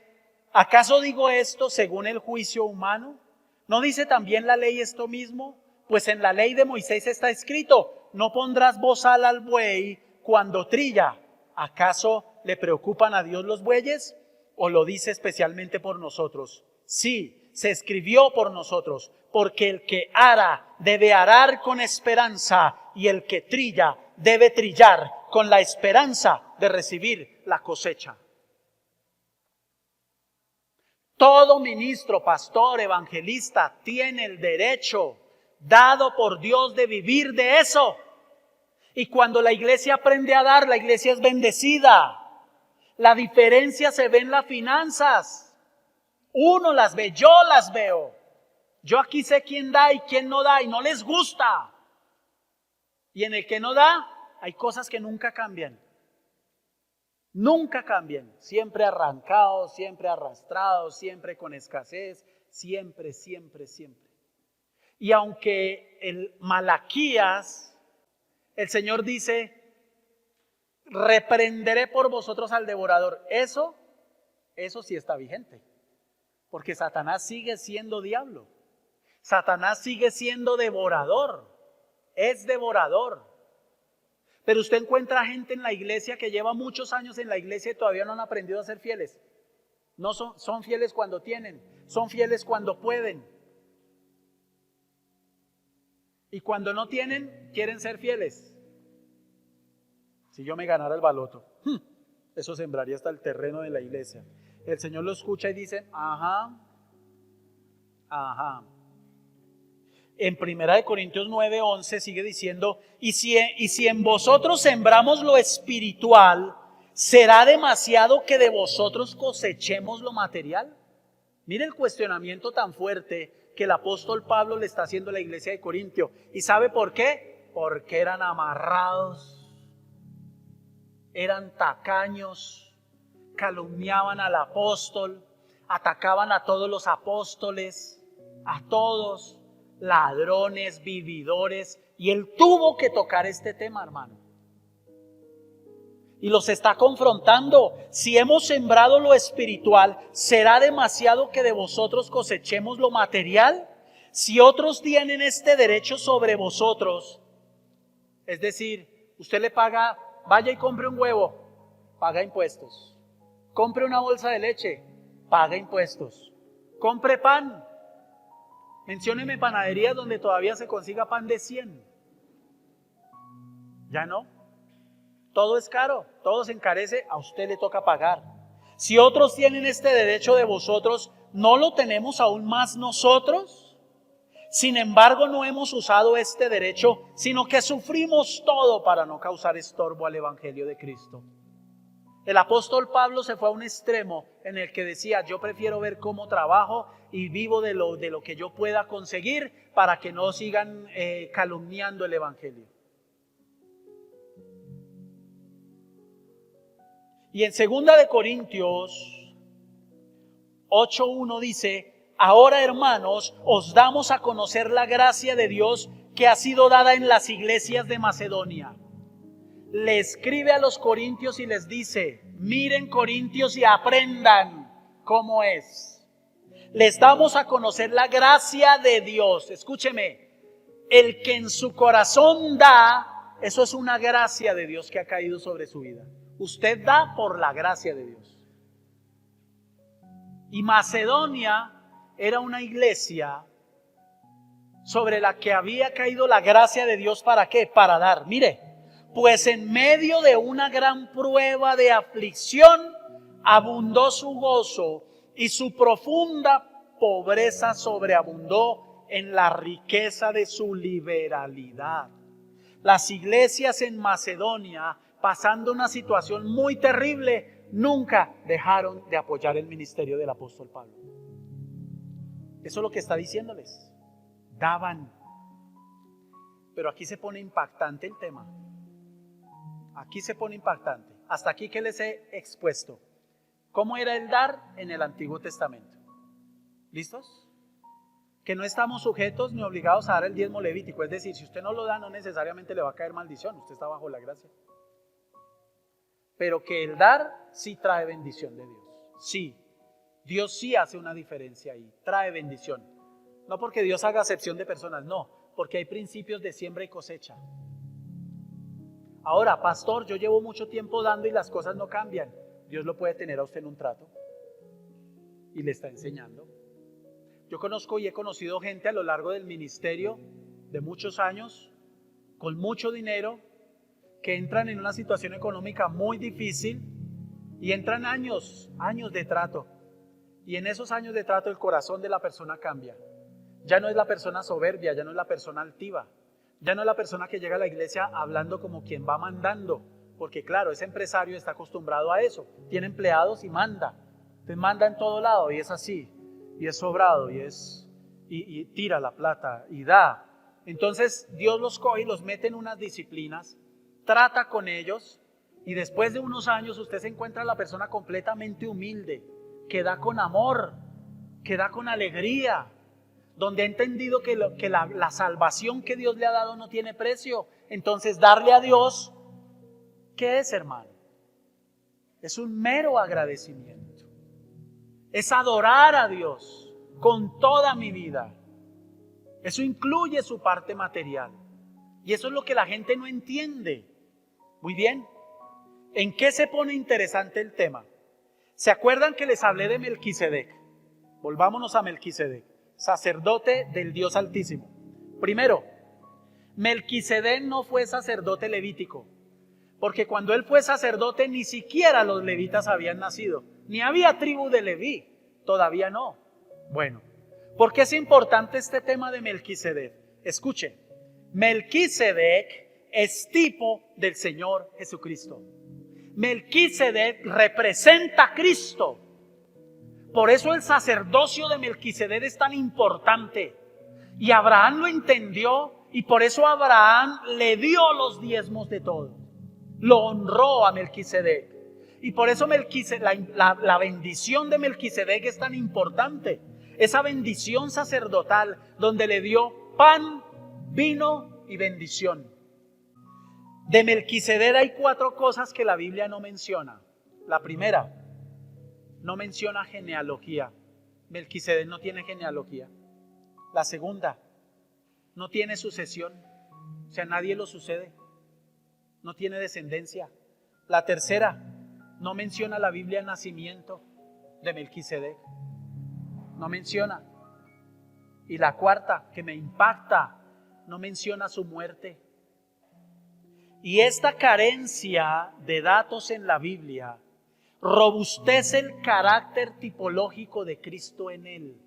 ¿acaso digo esto según el juicio humano? ¿No dice también la ley esto mismo? Pues en la ley de Moisés está escrito: no pondrás bozal al buey cuando trilla. ¿Acaso le preocupan a Dios los bueyes? ¿O lo dice especialmente por nosotros? Sí, se escribió por nosotros, porque el que ara debe arar con esperanza, y el que trilla debe trillar con la esperanza de recibir la cosecha. Todo ministro, pastor, evangelista tiene el derecho dado por Dios de vivir de eso. Y cuando la iglesia aprende a dar, la iglesia es bendecida. La diferencia se ve en las finanzas. Uno las ve, yo las veo. Yo aquí sé quién da y quién no da y no les gusta. Y en el que no da, hay cosas que nunca cambian. Nunca cambian. Siempre arrancados, siempre arrastrados, siempre con escasez, siempre, siempre, siempre. Y aunque el Malaquías, el Señor dice: reprenderé por vosotros al devorador. Eso sí está vigente. Porque Satanás sigue siendo diablo. Satanás sigue siendo devorador. Es devorador. Pero usted encuentra gente en la iglesia que lleva muchos años en la iglesia y todavía no han aprendido a ser fieles. No son fieles cuando tienen, son fieles cuando pueden. Y cuando no tienen, quieren ser fieles. Si yo me ganara el baloto, eso sembraría hasta el terreno de la iglesia. El Señor lo escucha y dice: ajá. En Primera de Corintios 9:11 sigue diciendo: y si en vosotros sembramos lo espiritual, ¿será demasiado que de vosotros cosechemos lo material? Mire el cuestionamiento tan fuerte que el apóstol Pablo le está haciendo a la iglesia de Corintio. ¿Y sabe por qué? Porque eran amarrados, eran tacaños, calumniaban al apóstol, atacaban a todos los apóstoles, a todos, ladrones, vividores, y él tuvo que tocar este tema, hermano. Y los está confrontando. Si hemos sembrado lo espiritual, ¿será demasiado que de vosotros cosechemos lo material? Si otros tienen este derecho sobre vosotros, es decir, usted le paga, vaya y compre un huevo, paga impuestos. Compre una bolsa de leche, paga impuestos. Compre pan. Mencióneme panaderías donde todavía se consiga pan de 100. Ya no. Todo es caro, todo se encarece, a usted le toca pagar. Si otros tienen este derecho de vosotros, ¿no lo tenemos aún más nosotros? Sin embargo, no hemos usado este derecho, sino que sufrimos todo para no causar estorbo al Evangelio de Cristo. El apóstol Pablo se fue a un extremo en el que decía, yo prefiero ver cómo trabajo y vivo de lo que yo pueda conseguir para que no sigan calumniando el Evangelio. Y en 2 Corintios 8:1 dice, ahora hermanos, os damos a conocer la gracia de Dios que ha sido dada en las iglesias de Macedonia. Le escribe a los corintios y les dice, miren Corintios y aprendan cómo es. Les damos a conocer la gracia de Dios. Escúcheme, el que en su corazón da, eso es una gracia de Dios que ha caído sobre su vida. Usted da por la gracia de Dios. Y Macedonia era una iglesia sobre la que había caído la gracia de Dios. ¿Para qué? Para dar. Mire, pues en medio de una gran prueba de aflicción abundó su gozo y su profunda pobreza sobreabundó en la riqueza de su liberalidad. Las iglesias en Macedonia, pasando una situación muy terrible, nunca dejaron de apoyar el ministerio del apóstol Pablo. Eso es lo que está diciéndoles. Daban. Pero aquí se pone impactante el tema. Aquí se pone impactante. Hasta aquí que les he expuesto. ¿Cómo era el dar en el Antiguo Testamento? ¿Listos? Que no estamos sujetos ni obligados a dar el diezmo levítico. Es decir, si usted no lo da, no necesariamente le va a caer maldición. Usted está bajo la gracia. Pero que el dar sí trae bendición de Dios. Sí, Dios sí hace una diferencia ahí, trae bendición. No porque Dios haga acepción de personas, no, porque hay principios de siembra y cosecha. Ahora, pastor, yo llevo mucho tiempo dando y las cosas no cambian. Dios lo puede tener a usted en un trato y le está enseñando. Yo conozco y he conocido gente a lo largo del ministerio de muchos años, con mucho dinero, que entran en una situación económica muy difícil y entran años de trato. Y en esos años de trato el corazón de la persona cambia. Ya no es la persona soberbia, ya no es la persona altiva, ya no es la persona que llega a la iglesia hablando como quien va mandando, porque claro, ese empresario está acostumbrado a eso, tiene empleados y manda. Entonces manda en todo lado y es así, y es sobrado, y tira la plata y da. Entonces Dios los coge y los mete en unas disciplinas, trata con ellos y después de unos años usted se encuentra la persona completamente humilde, que da con amor, que da con alegría, donde ha entendido que la salvación que Dios le ha dado no tiene precio. Entonces darle a Dios, ¿qué es, hermano? Es un mero agradecimiento. Es adorar a Dios con toda mi vida. Eso incluye su parte material. Y eso es lo que la gente no entiende. Muy bien. ¿En qué se pone interesante el tema? ¿Se acuerdan que les hablé de Melquisedec? Volvámonos a Melquisedec, sacerdote del Dios Altísimo. Primero, Melquisedec no fue sacerdote levítico, porque cuando él fue sacerdote ni siquiera los levitas habían nacido, ni había tribu de Leví, todavía no. Bueno, ¿por qué es importante este tema de Melquisedec? Escuchen, Melquisedec es tipo del Señor Jesucristo. Melquisedec representa a Cristo. Por eso el sacerdocio de Melquisedec es tan importante. Y Abraham lo entendió y por eso Abraham le dio los diezmos de todo. Lo honró a Melquisedec. Y por eso la bendición de Melquisedec es tan importante. Esa bendición sacerdotal donde le dio pan, vino y bendición. De Melquisedec hay 4 cosas que la Biblia no menciona. La primera, no menciona genealogía. Melquisedec no tiene genealogía. La segunda, no tiene sucesión. O sea, nadie lo sucede. No tiene descendencia. La tercera, no menciona la Biblia el nacimiento de Melquisedec. No menciona. Y la cuarta, que me impacta, no menciona su muerte. Y esta carencia de datos en la Biblia robustece el carácter tipológico de Cristo en él.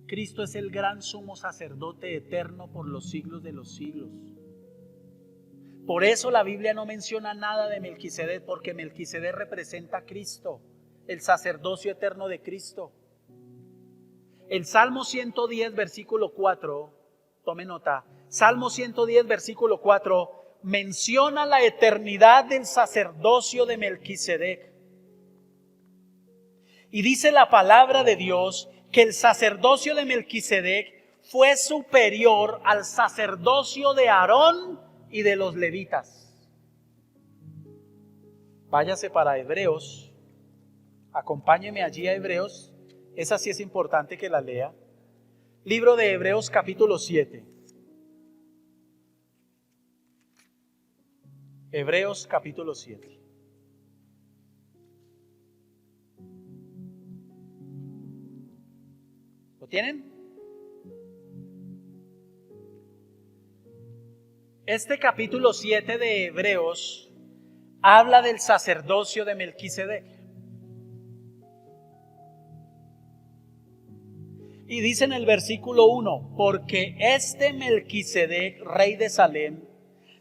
Cristo es el gran sumo sacerdote eterno por los siglos de los siglos. Por eso la Biblia no menciona nada de Melquisedec, porque Melquisedec representa a Cristo, el sacerdocio eterno de Cristo. El Salmo 110, versículo 4, tome nota, Salmo 110, versículo 4, menciona la eternidad del sacerdocio de Melquisedec. Y dice la palabra de Dios que el sacerdocio de Melquisedec fue superior al sacerdocio de Aarón y de los levitas. Váyase para Hebreos, acompáñeme allí a Hebreos, esa sí es importante que la lea. Libro de Hebreos capítulo 7. Hebreos capítulo 7. ¿Lo tienen? Este capítulo 7 de Hebreos habla del sacerdocio de Melquisedec. Y dice en el versículo 1, porque este Melquisedec, rey de Salem,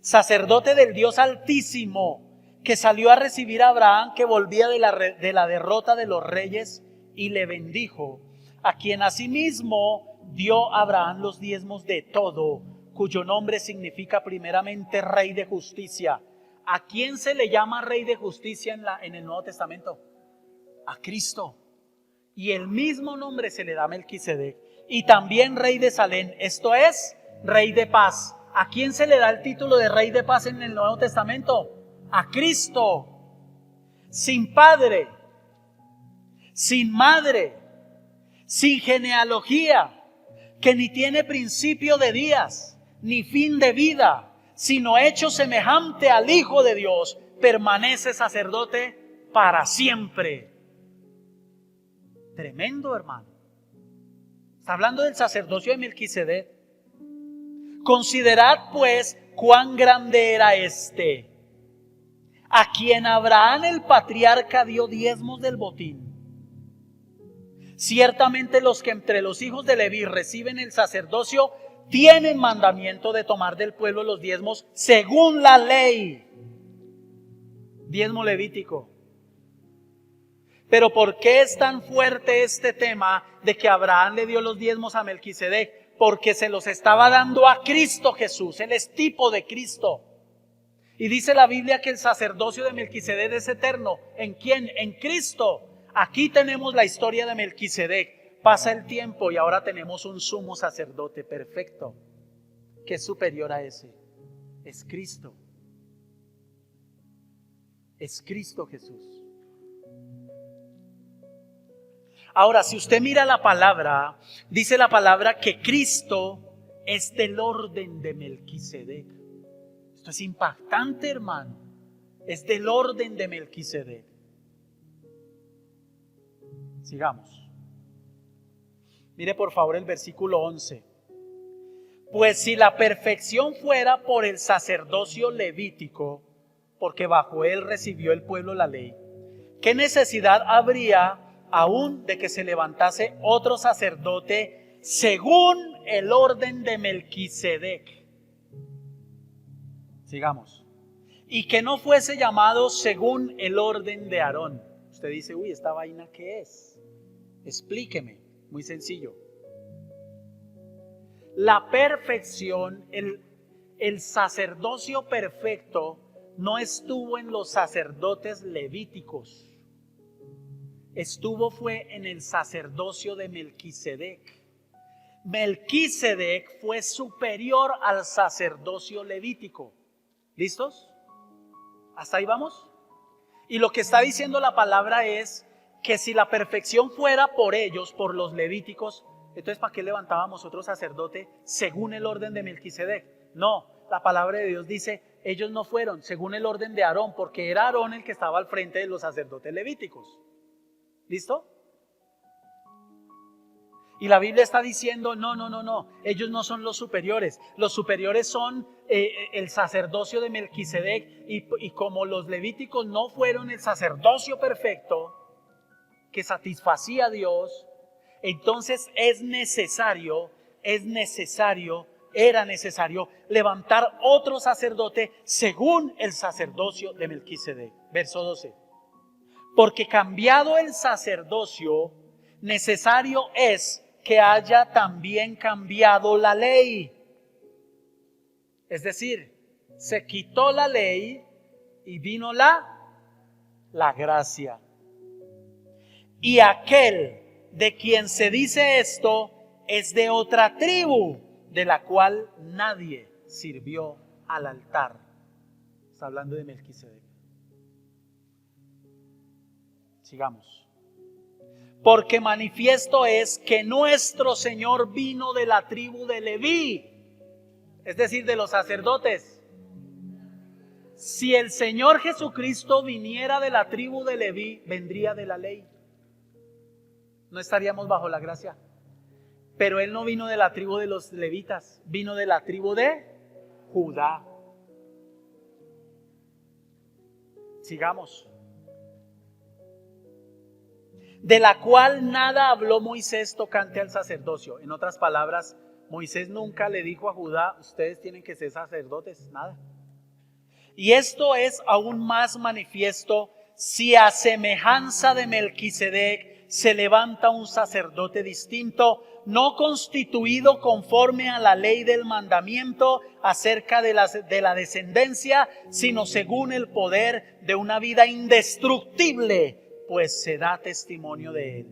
sacerdote del Dios Altísimo, que salió a recibir a Abraham, que volvía de la derrota de los reyes, y le bendijo, a quien asimismo dio a Abraham los diezmos de todo, cuyo nombre significa primeramente Rey de Justicia. ¿A quién se le llama Rey de Justicia en el Nuevo Testamento? A Cristo. Y el mismo nombre se le da a Melquisedec. Y también Rey de Salem, esto es, Rey de Paz. ¿A quién se le da el título de Rey de Paz en el Nuevo Testamento? A Cristo. Sin padre, sin madre, sin genealogía, que ni tiene principio de días, ni fin de vida, sino hecho semejante al Hijo de Dios, permanece sacerdote para siempre. Tremendo, hermano. Está hablando del sacerdocio de Melquisedec. Considerad pues cuán grande era este, a quien Abraham el patriarca dio diezmos del botín. Ciertamente los que entre los hijos de Leví reciben el sacerdocio tienen mandamiento de tomar del pueblo los diezmos según la ley. Diezmo levítico. Pero ¿por qué es tan fuerte este tema de que Abraham le dio los diezmos a Melquisedec? Porque se los estaba dando a Cristo Jesús. Él es tipo de Cristo. Y dice la Biblia que el sacerdocio de Melquisedec es eterno. ¿En quién? En Cristo. Aquí tenemos la historia de Melquisedec. Pasa el tiempo y ahora tenemos un sumo sacerdote perfecto, que es superior a ese. Es Cristo. Es Cristo Jesús. Ahora, si usted mira la palabra, dice la palabra que Cristo es del orden de Melquisedec. Esto es impactante, hermano. Es del orden de Melquisedec. Sigamos. Mire por favor el versículo 11. Pues si la perfección fuera por el sacerdocio levítico, porque bajo él recibió el pueblo la ley, ¿qué necesidad habría aún de que se levantase otro sacerdote según el orden de Melquisedec? Sigamos. Y que no fuese llamado según el orden de Aarón. Usted dice, uy, ¿esta vaina qué es? Explíqueme. Muy sencillo. La perfección, el sacerdocio perfecto, no estuvo en los sacerdotes levíticos. Fue en el sacerdocio de Melquisedec. Melquisedec fue superior al sacerdocio levítico. ¿Listos? ¿Hasta ahí vamos? Y lo que está diciendo la palabra es que si la perfección fuera por ellos, por los levíticos, entonces ¿para qué levantábamos otro sacerdote según el orden de Melquisedec? No, la palabra de Dios dice, ellos no fueron según el orden de Aarón, porque era Aarón el que estaba al frente de los sacerdotes levíticos. ¿Listo? Y la Biblia está diciendo, no, ellos no son los superiores son el sacerdocio de Melquisedec, y como los levíticos no fueron el sacerdocio perfecto que satisfacía a Dios, entonces era necesario levantar otro sacerdote según el sacerdocio de Melquisedec. Verso 12. Porque cambiado el sacerdocio, necesario es que haya también cambiado la ley. Es decir, se quitó la ley y vino la gracia. Y aquel de quien se dice esto es de otra tribu, de la cual nadie sirvió al altar. Está hablando de Melquisedec. Sigamos. Porque manifiesto es que nuestro Señor vino de la tribu de Leví, es decir, de los sacerdotes. Si el Señor Jesucristo viniera de la tribu de Leví, vendría de la ley. No estaríamos bajo la gracia. Pero Él no vino de la tribu de los levitas, vino de la tribu de Judá. Sigamos. De la cual nada habló Moisés tocante al sacerdocio. En otras palabras, Moisés nunca le dijo a Judá, ustedes tienen que ser sacerdotes, nada. Y esto es aún más manifiesto si a semejanza de Melquisedec se levanta un sacerdote distinto, no constituido conforme a la ley del mandamiento acerca de la descendencia, sino según el poder de una vida indestructible, pues se da testimonio de él.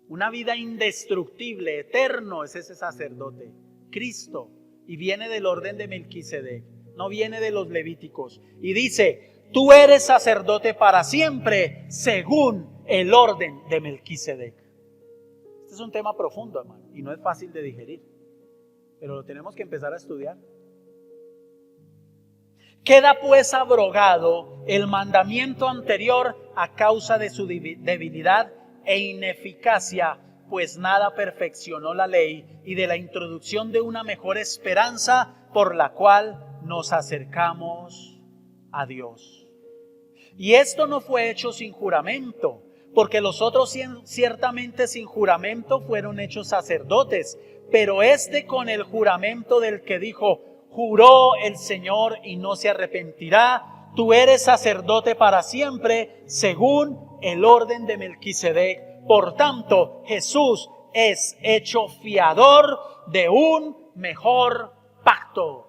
Una vida indestructible, eterno es ese sacerdote, Cristo, y viene del orden de Melquisedec, no viene de los levíticos. Y dice, tú eres sacerdote para siempre, según el orden de Melquisedec. Este es un tema profundo, hermano, y no es fácil de digerir, pero lo tenemos que empezar a estudiar. Queda pues abrogado el mandamiento anterior a causa de su debilidad e ineficacia, pues nada perfeccionó la ley, y de la introducción de una mejor esperanza por la cual nos acercamos a Dios. Y esto no fue hecho sin juramento, porque los otros ciertamente sin juramento fueron hechos sacerdotes, pero este con el juramento del que dijo, juró el Señor y no se arrepentirá, tú eres sacerdote para siempre, según el orden de Melquisedec. Por tanto, Jesús es hecho fiador de un mejor pacto.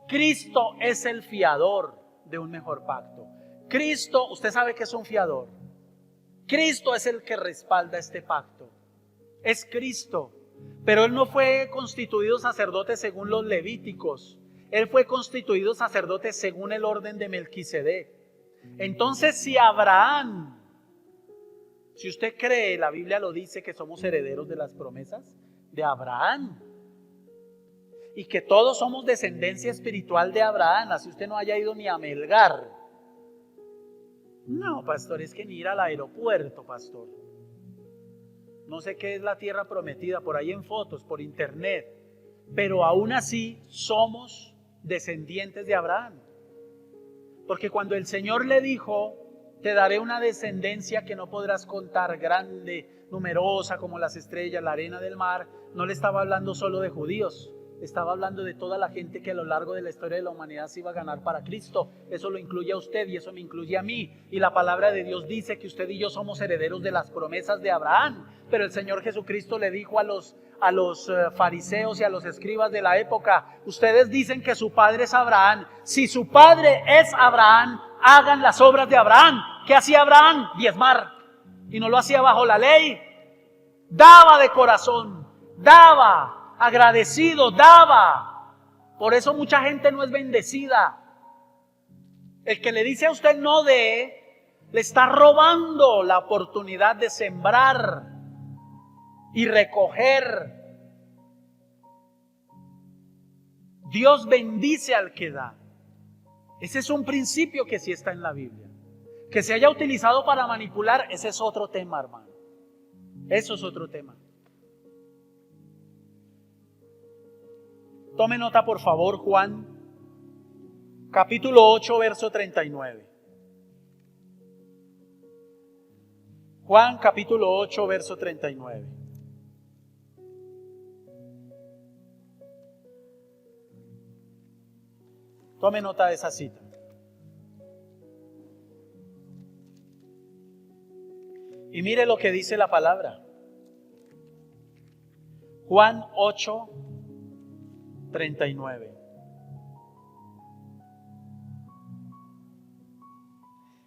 Cristo es el fiador de un mejor pacto. Cristo, usted sabe que es un fiador. Cristo es el que respalda este pacto. Es Cristo. Pero Él no fue constituido sacerdote según los levíticos. Él fue constituido sacerdote según el orden de Melquisedec. Entonces, si usted cree, la Biblia lo dice, que somos herederos de las promesas de Abraham, y que todos somos descendencia espiritual de Abraham, así usted no haya ido ni a Melgar. No, pastor, es que ni ir al aeropuerto, pastor. No sé qué es la tierra prometida, por ahí en fotos, por internet. Pero aún así somos descendientes de Abraham. Porque cuando el Señor le dijo, te daré una descendencia que no podrás contar, grande, numerosa como las estrellas, la arena del mar, no le estaba hablando solo de judíos. Estaba hablando de toda la gente que a lo largo de la historia de la humanidad se iba a ganar para Cristo. Eso lo incluye a usted y eso me incluye a mí. Y la palabra de Dios dice que usted y yo somos herederos de las promesas de Abraham. Pero el Señor Jesucristo le dijo a a los fariseos y a los escribas de la época: ustedes dicen que su padre es Abraham. Si su padre es Abraham, hagan las obras de Abraham. ¿Qué hacía Abraham? Diezmar. Y no lo hacía bajo la ley. Daba de corazón, daba, agradecido, daba. Por eso mucha gente no es bendecida. El que le dice a usted no dé, le está robando la oportunidad de sembrar y recoger. Dios bendice al que da. Ese es un principio que sí está en la Biblia. Que se haya utilizado para manipular, ese es otro tema, hermano. Eso es otro tema. Tome nota, por favor, Juan, capítulo 8, verso 39. Juan, capítulo 8, verso 39. Tome nota de esa cita. Y mire lo que dice la palabra. Juan 8, 39.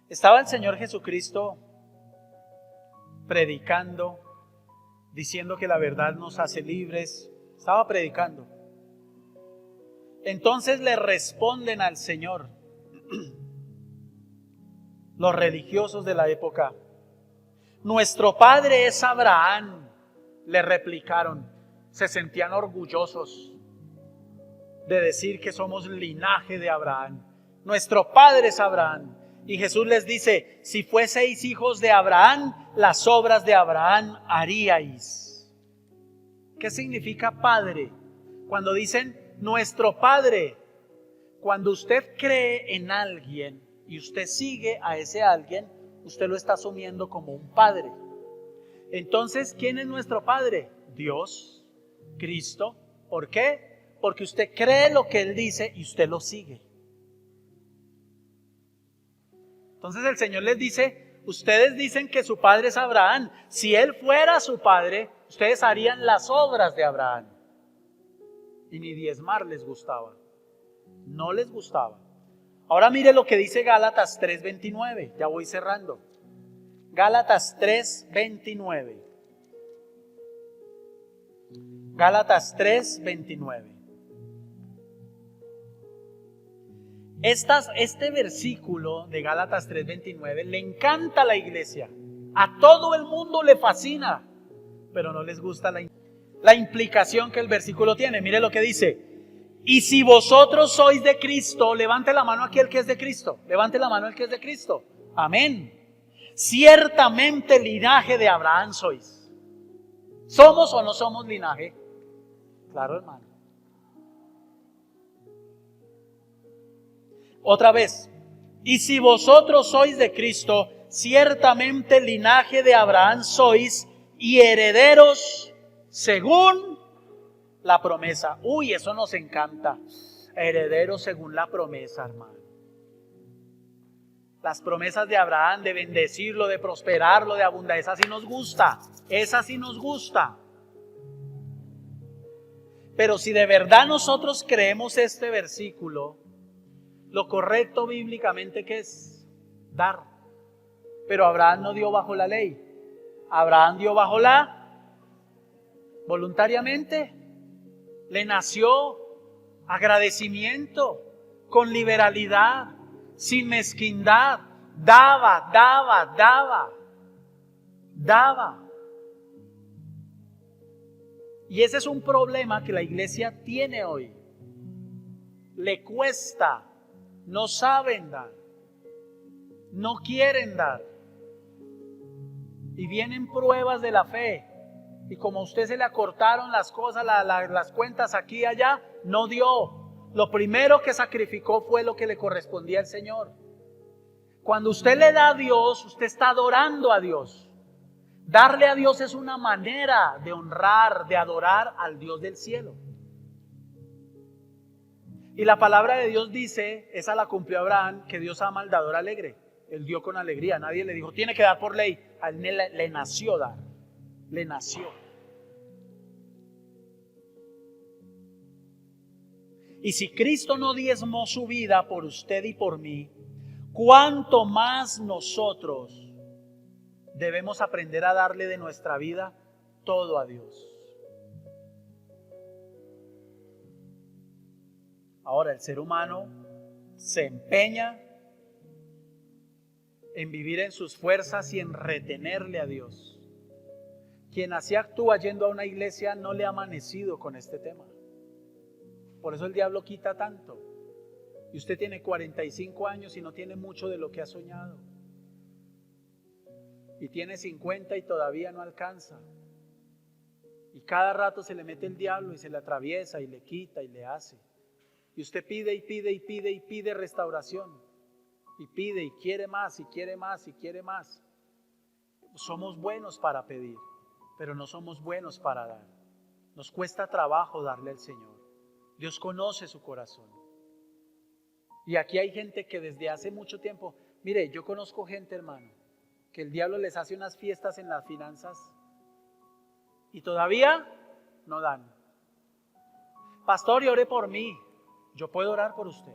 Estaba el Señor Jesucristo predicando, diciendo que la verdad nos hace libres. Estaba predicando. Entonces le responden al Señor los religiosos de la época: nuestro padre es Abraham. Le replicaron. Se sentían orgullosos de decir que somos linaje de Abraham. Nuestro padre es Abraham. Y Jesús les dice: si fueseis hijos de Abraham, las obras de Abraham haríais. ¿Qué significa padre? Cuando dicen nuestro padre, cuando usted cree en alguien y usted sigue a ese alguien, usted lo está asumiendo como un padre. Entonces, ¿quién es nuestro padre? Dios, Cristo. ¿Por qué? Porque usted cree lo que Él dice y usted lo sigue. Entonces el Señor les dice: ustedes dicen que su padre es Abraham. Si Él fuera su padre, ustedes harían las obras de Abraham. Y ni diezmar les gustaba. No les gustaba. Ahora mire lo que dice Gálatas 3:29. Ya voy cerrando. Gálatas 3:29. Gálatas 3:29. Este versículo de Gálatas 3:29 le encanta a la iglesia. A todo el mundo le fascina, pero no les gusta la implicación que el versículo tiene. Mire lo que dice: y si vosotros sois de Cristo, levante la mano aquí el que es de Cristo. Levante la mano el que es de Cristo. Amén. Ciertamente linaje de Abraham sois. ¿Somos o no somos linaje? Claro, hermano. Otra vez. Y si vosotros sois de Cristo, ciertamente linaje de Abraham sois y herederos según la promesa. Uy, eso nos encanta. Herederos según la promesa, hermano. Las promesas de Abraham, de bendecirlo, de prosperarlo, de abundar, esa sí nos gusta. Esa sí nos gusta. Pero si de verdad nosotros creemos este versículo, lo correcto bíblicamente que es dar. Pero Abraham no dio bajo la ley. Abraham dio bajo la voluntariamente. Le nació agradecimiento, con liberalidad, sin mezquindad. Daba. Y ese es un problema que la iglesia tiene hoy. Le cuesta, no saben dar, no quieren dar. Y vienen pruebas de la fe. Y como a usted se le acortaron las cosas, las cuentas aquí y allá, no dio. Lo primero que sacrificó fue lo que le correspondía al Señor. Cuando usted le da a Dios, usted está adorando a Dios. Darle a Dios es una manera de honrar, de adorar al Dios del cielo. Y la palabra de Dios dice, esa la cumplió Abraham, que Dios ama al dador alegre. Él dio con alegría. Nadie le dijo, tiene que dar por ley. A él le nació dar. Le nació. Y si Cristo no diezmó su vida por usted y por mí, ¿cuánto más nosotros debemos aprender a darle de nuestra vida todo a Dios? Ahora, el ser humano se empeña en vivir en sus fuerzas y en retenerle a Dios. Quien así actúa yendo a una iglesia no le ha amanecido con este tema. Por eso el diablo quita tanto. Y usted tiene 45 años y no tiene mucho de lo que ha soñado. Y tiene 50 y todavía no alcanza. Y cada rato se le mete el diablo y se le atraviesa y le quita y le hace. Y usted pide y pide y pide y pide restauración. Y pide y quiere más y quiere más y quiere más. Somos buenos para pedir, pero no somos buenos para dar. Nos cuesta trabajo darle al Señor. Dios conoce su corazón. Y aquí hay gente que desde hace mucho tiempo, mire, yo conozco gente, hermano, que el diablo les hace unas fiestas en las finanzas y todavía no dan. Pastor, y ore por mí. Yo puedo orar por usted.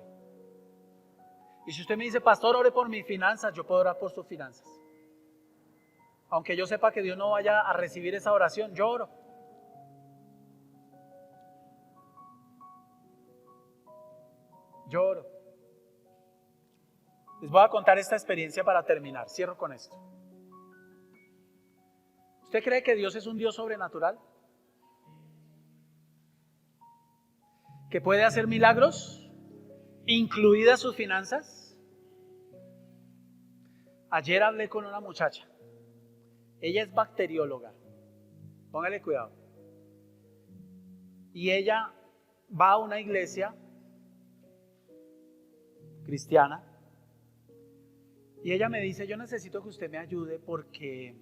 Y si usted me dice, pastor, ore por mis finanzas, yo puedo orar por sus finanzas. Aunque yo sepa que Dios no vaya a recibir esa oración, yo oro. Yo oro. Les voy a contar esta experiencia para terminar. Cierro con esto. ¿Usted cree que Dios es un Dios sobrenatural? ¿Que puede hacer milagros, incluidas sus finanzas? Ayer hablé con una muchacha. Ella es bacterióloga. Póngale cuidado. Y ella va a una iglesia cristiana. Y ella me dice, yo necesito que usted me ayude porque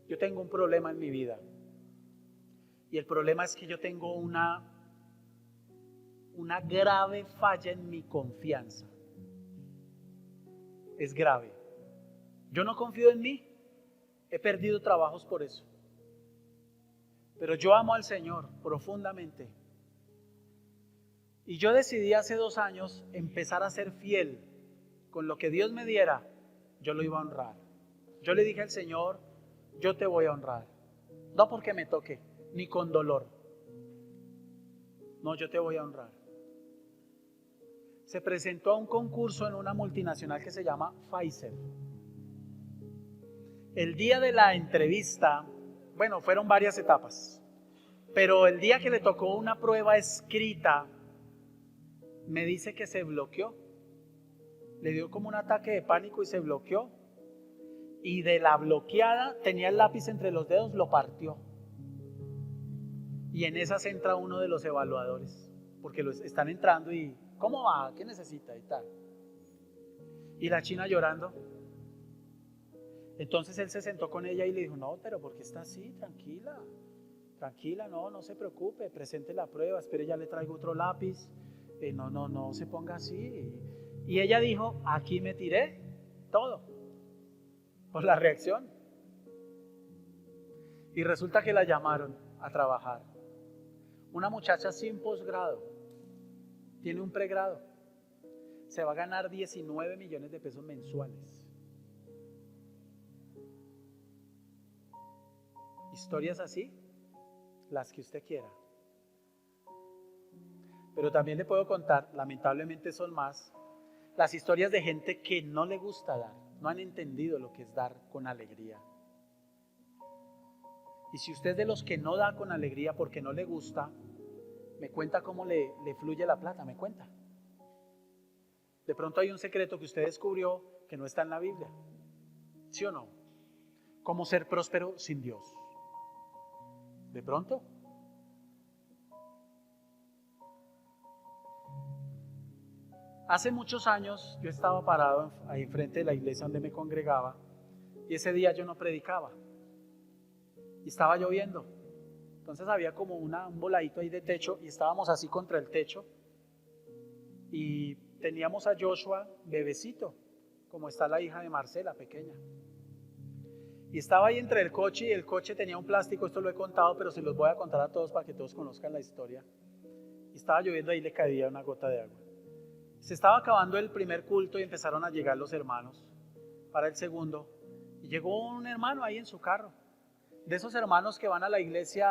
yo tengo un problema en mi vida. Y el problema es que yo tengo una grave falla en mi confianza. Es grave. Yo no confío en mí. He perdido trabajos por eso. Pero yo amo al Señor profundamente. Y yo decidí hace 2 años empezar a ser fiel. Con lo que Dios me diera, yo lo iba a honrar. Yo le dije al Señor, yo te voy a honrar. No porque me toque, ni con dolor. No, yo te voy a honrar. Se presentó a un concurso en una multinacional que se llama Pfizer. El día de la entrevista, bueno, fueron varias etapas, pero el día que le tocó una prueba escrita, me dice que se bloqueó. Le dio como un ataque de pánico y se bloqueó. Y de la bloqueada tenía el lápiz entre los dedos, lo partió. Y en esas entra uno de los evaluadores, porque están entrando y ¿cómo va? ¿Qué necesita? Y tal. Y la china llorando. Entonces él se sentó con ella y le dijo, no, pero ¿por qué está así? Tranquila, tranquila, no se preocupe, presente la prueba, espere, ya le traigo otro lápiz. No se ponga así. Y ella dijo, aquí me tiré todo por la reacción. Y resulta que la llamaron a trabajar. Una muchacha sin posgrado, tiene un pregrado, se va a ganar 19 millones de pesos mensuales. Historias así, las que usted quiera. Pero también le puedo contar, lamentablemente son más, las historias de gente que no le gusta dar, no han entendido lo que es dar con alegría. Y si usted es de los que no da con alegría porque no le gusta, me cuenta cómo le fluye la plata, me cuenta. De pronto hay un secreto que usted descubrió que no está en la Biblia. ¿Sí o no? ¿Cómo ser próspero sin Dios? De pronto. Hace muchos años yo estaba parado ahí enfrente de la iglesia donde me congregaba y ese día yo no predicaba y estaba lloviendo. Entonces había como un voladito ahí de techo y estábamos así contra el techo y teníamos a Joshua bebecito, como está la hija de Marcela, pequeña. Y estaba ahí entre el coche y el coche tenía un plástico, esto lo he contado, pero se los voy a contar a todos para que todos conozcan la historia. Y estaba lloviendo, ahí le caía una gota de agua. Se estaba acabando el primer culto y empezaron a llegar los hermanos para el segundo. Y llegó un hermano ahí en su carro, de esos hermanos que van a la iglesia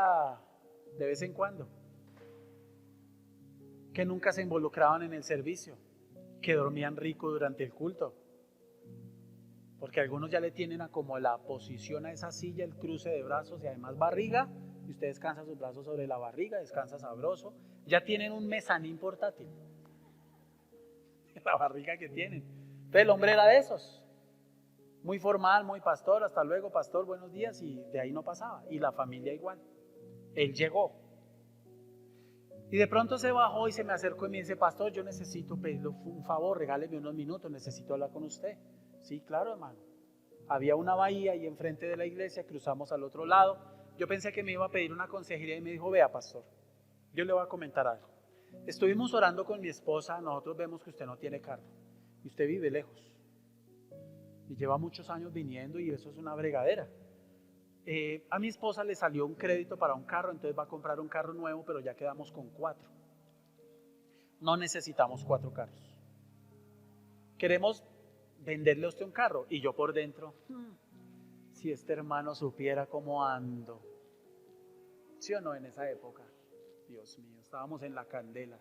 de vez en cuando, que nunca se involucraban en el servicio, que dormían rico durante el culto, porque algunos ya le tienen a como la posición a esa silla, el cruce de brazos y además barriga, y usted descansa sus brazos sobre la barriga, descansa sabroso, ya tienen un mezanín portátil, la barriga que tienen. Entonces el hombre era de esos, muy formal, muy pastor, hasta luego pastor, buenos días, y de ahí no pasaba, y la familia igual. Él llegó y de pronto se bajó y se me acercó y me dice: pastor, yo necesito pedirle un favor, regáleme unos minutos, necesito hablar con usted. Sí, claro, hermano. Había una bahía ahí enfrente de la iglesia, cruzamos al otro lado. Yo pensé que me iba a pedir una consejería y me dijo: vea, pastor, yo le voy a comentar algo. Estuvimos orando con mi esposa, nosotros vemos que usted no tiene carro y usted vive lejos y lleva muchos años viniendo y eso es una bregadera. A mi esposa le salió un crédito para un carro, entonces va a comprar un carro nuevo, pero ya quedamos con 4. No necesitamos 4 carros. Queremos venderle a usted un carro. Y yo por dentro, si este hermano supiera cómo ando. ¿Sí o no? En esa época, Dios mío, estábamos en la candela.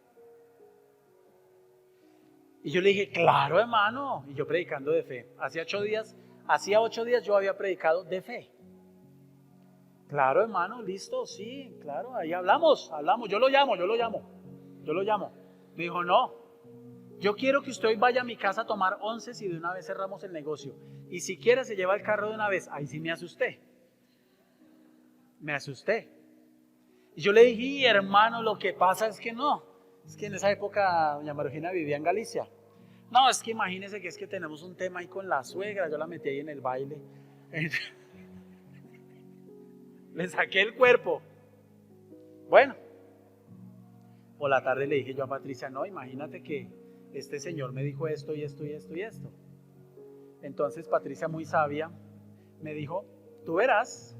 Y yo le dije: claro, hermano. Y yo predicando de fe. Hacía 8 días yo había predicado de fe. Claro, hermano, listo, sí, claro, ahí hablamos. Yo lo llamo. Me dijo: no, yo quiero que usted hoy vaya a mi casa a tomar 11 y de una vez cerramos el negocio. Y si quiere se lleva el carro de una vez. Ahí sí me asusté. Y yo le dije: hermano, lo que pasa es que no. Es que en esa época doña Marugina vivía en Galicia. No, es que imagínese que es que tenemos un tema ahí con la suegra. Yo la metí ahí en el baile. Le saqué el cuerpo. Bueno, por la tarde le dije yo a Patricia: no, imagínate que este señor me dijo esto y esto y esto y esto. Entonces Patricia, muy sabia, me dijo: tú verás.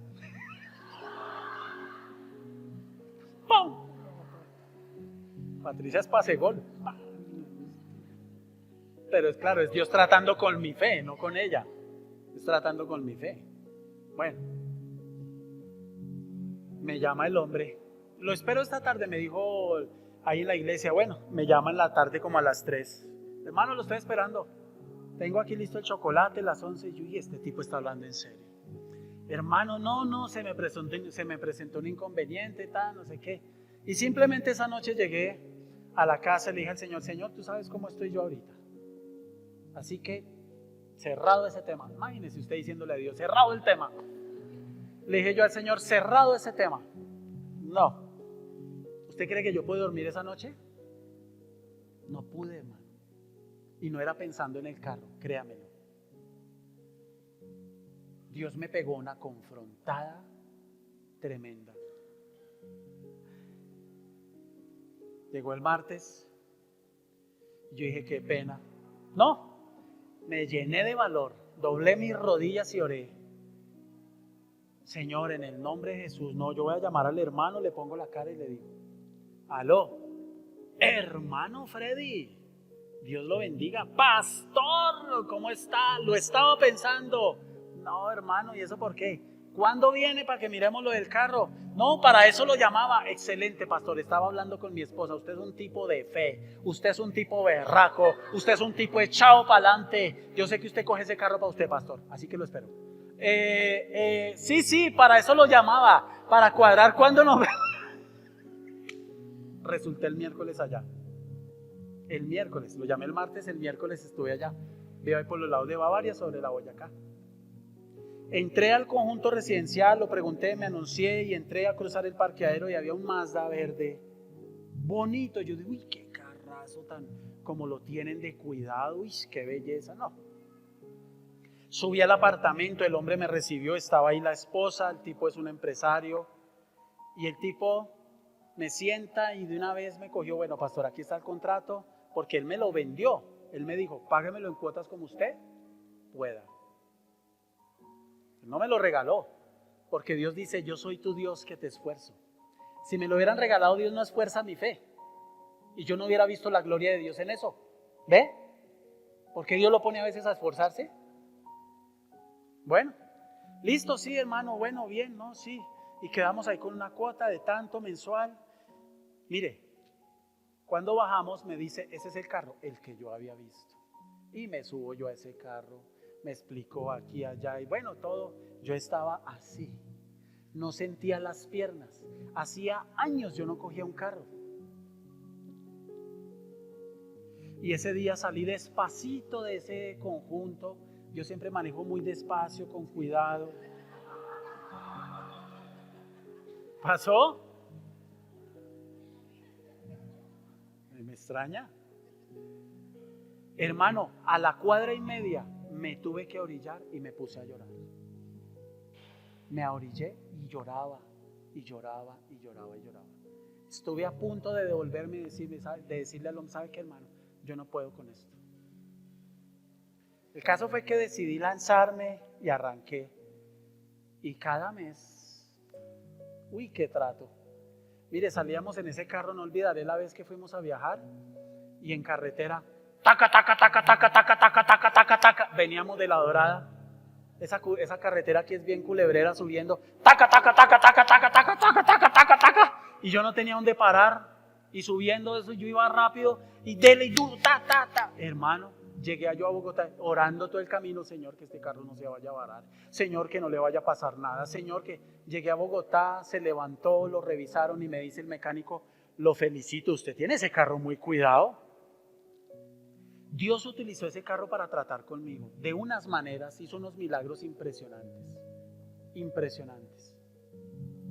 ¡Pum! Patricia es pase gol. Pero es claro, es Dios tratando con mi fe, no con ella. Es tratando con mi fe. Bueno, me llama el hombre. Lo espero esta tarde, me dijo ahí en la iglesia. Bueno, me llama en la tarde como a las 3. Hermano, lo estoy esperando. Tengo aquí listo el chocolate, las 11. Y este tipo está hablando en serio. Hermano, no, se me presentó un inconveniente, no sé qué. Y simplemente esa noche llegué a la casa y le dije al Señor: Señor, tú sabes cómo estoy yo ahorita. Así que, cerrado ese tema. Imagínese usted diciéndole a Dios: cerrado el tema. Le dije yo al Señor: cerrado ese tema. No. ¿Usted cree que yo puedo dormir esa noche? No pude, hermano. Y no era pensando en el carro, créamelo. Dios me pegó una confrontada tremenda. Llegó el martes. Yo dije: qué pena. No, me llené de valor, doblé mis rodillas y oré: Señor, en el nombre de Jesús, no, yo voy a llamar al hermano, le pongo la cara y le digo: aló, hermano Freddy, Dios lo bendiga. Pastor, ¿cómo está? Lo estaba pensando. No, hermano, ¿y eso por qué? ¿Cuándo viene para que miremos lo del carro? No, para eso lo llamaba. Excelente, pastor, estaba hablando con mi esposa. Usted es un tipo de fe, usted es un tipo berraco, usted es un tipo echado para adelante. Yo sé que usted coge ese carro para usted, pastor, así que lo espero. Sí, para eso lo llamaba, para cuadrar cuándo nos vemos. Resulté el miércoles allá. El miércoles, lo llamé el martes, el miércoles estuve allá. Vivo ahí por los lados de Bavaria, sobre la Boyacá. Entré al conjunto residencial, lo pregunté, me anuncié y entré a cruzar el parqueadero y había un Mazda verde bonito. Yo digo: uy, qué carrazo tan como lo tienen de cuidado, uy, qué belleza. No. Subí al apartamento, el hombre me recibió, estaba ahí la esposa, el tipo es un empresario y el tipo me sienta y de una vez me cogió: bueno, pastor, aquí está el contrato, porque él me lo vendió. Él me dijo: páguemelo en cuotas como usted pueda. No me lo regaló, porque Dios dice: yo soy tu Dios que te esfuerzo. Si me lo hubieran regalado, Dios no esfuerza mi fe. y yo no hubiera visto la gloria de Dios en eso. ¿Ve? Porque Dios lo pone a veces a esforzarse. Bueno, listo, sí, hermano, bueno, bien, ¿no? Sí. Y quedamos ahí con una cuota de tanto mensual. Mire, cuando bajamos me dice, ese es el carro, el que yo había visto. Y me subo yo a ese carro, me explicó aquí, allá, y bueno, todo. Yo estaba así, no sentía las piernas. Hacía años yo no cogía un carro. Y ese día salí despacito de ese conjunto. Yo siempre manejo muy despacio, con cuidado. ¿Pasó? ¿Me extraña? Hermano, a la cuadra y media me tuve que orillar y me puse a llorar. Me orillé y lloraba, y lloraba, y lloraba, y lloraba. Estuve a punto de devolverme y decirle al hombre, ¿sabe qué, hermano? Yo no puedo con esto. El caso fue que decidí lanzarme y arranqué. Y cada mes, uy, qué trato. Mire, salíamos en ese carro, no olvidaré la vez que fuimos a viajar y en carretera, taca, taca, taca, taca, taca, taca, taca, taca, taca. Veníamos de La Dorada. Esa carretera aquí es bien culebrera, subiendo, taca, taca, taca, taca, taca, taca, taca, taca, taca, taca. Y yo no tenía dónde parar. Y subiendo eso, yo iba rápido y dele y duro, ta, ta, ta. Hermano, llegué yo a Bogotá orando todo el camino, Señor, que este carro no se vaya a varar. Señor, que no le vaya a pasar nada. Señor, que llegué a Bogotá, se levantó, lo revisaron y me dice el mecánico, lo felicito, usted tiene ese carro muy cuidado. Dios utilizó ese carro para tratar conmigo. De unas maneras hizo unos milagros impresionantes. Impresionantes.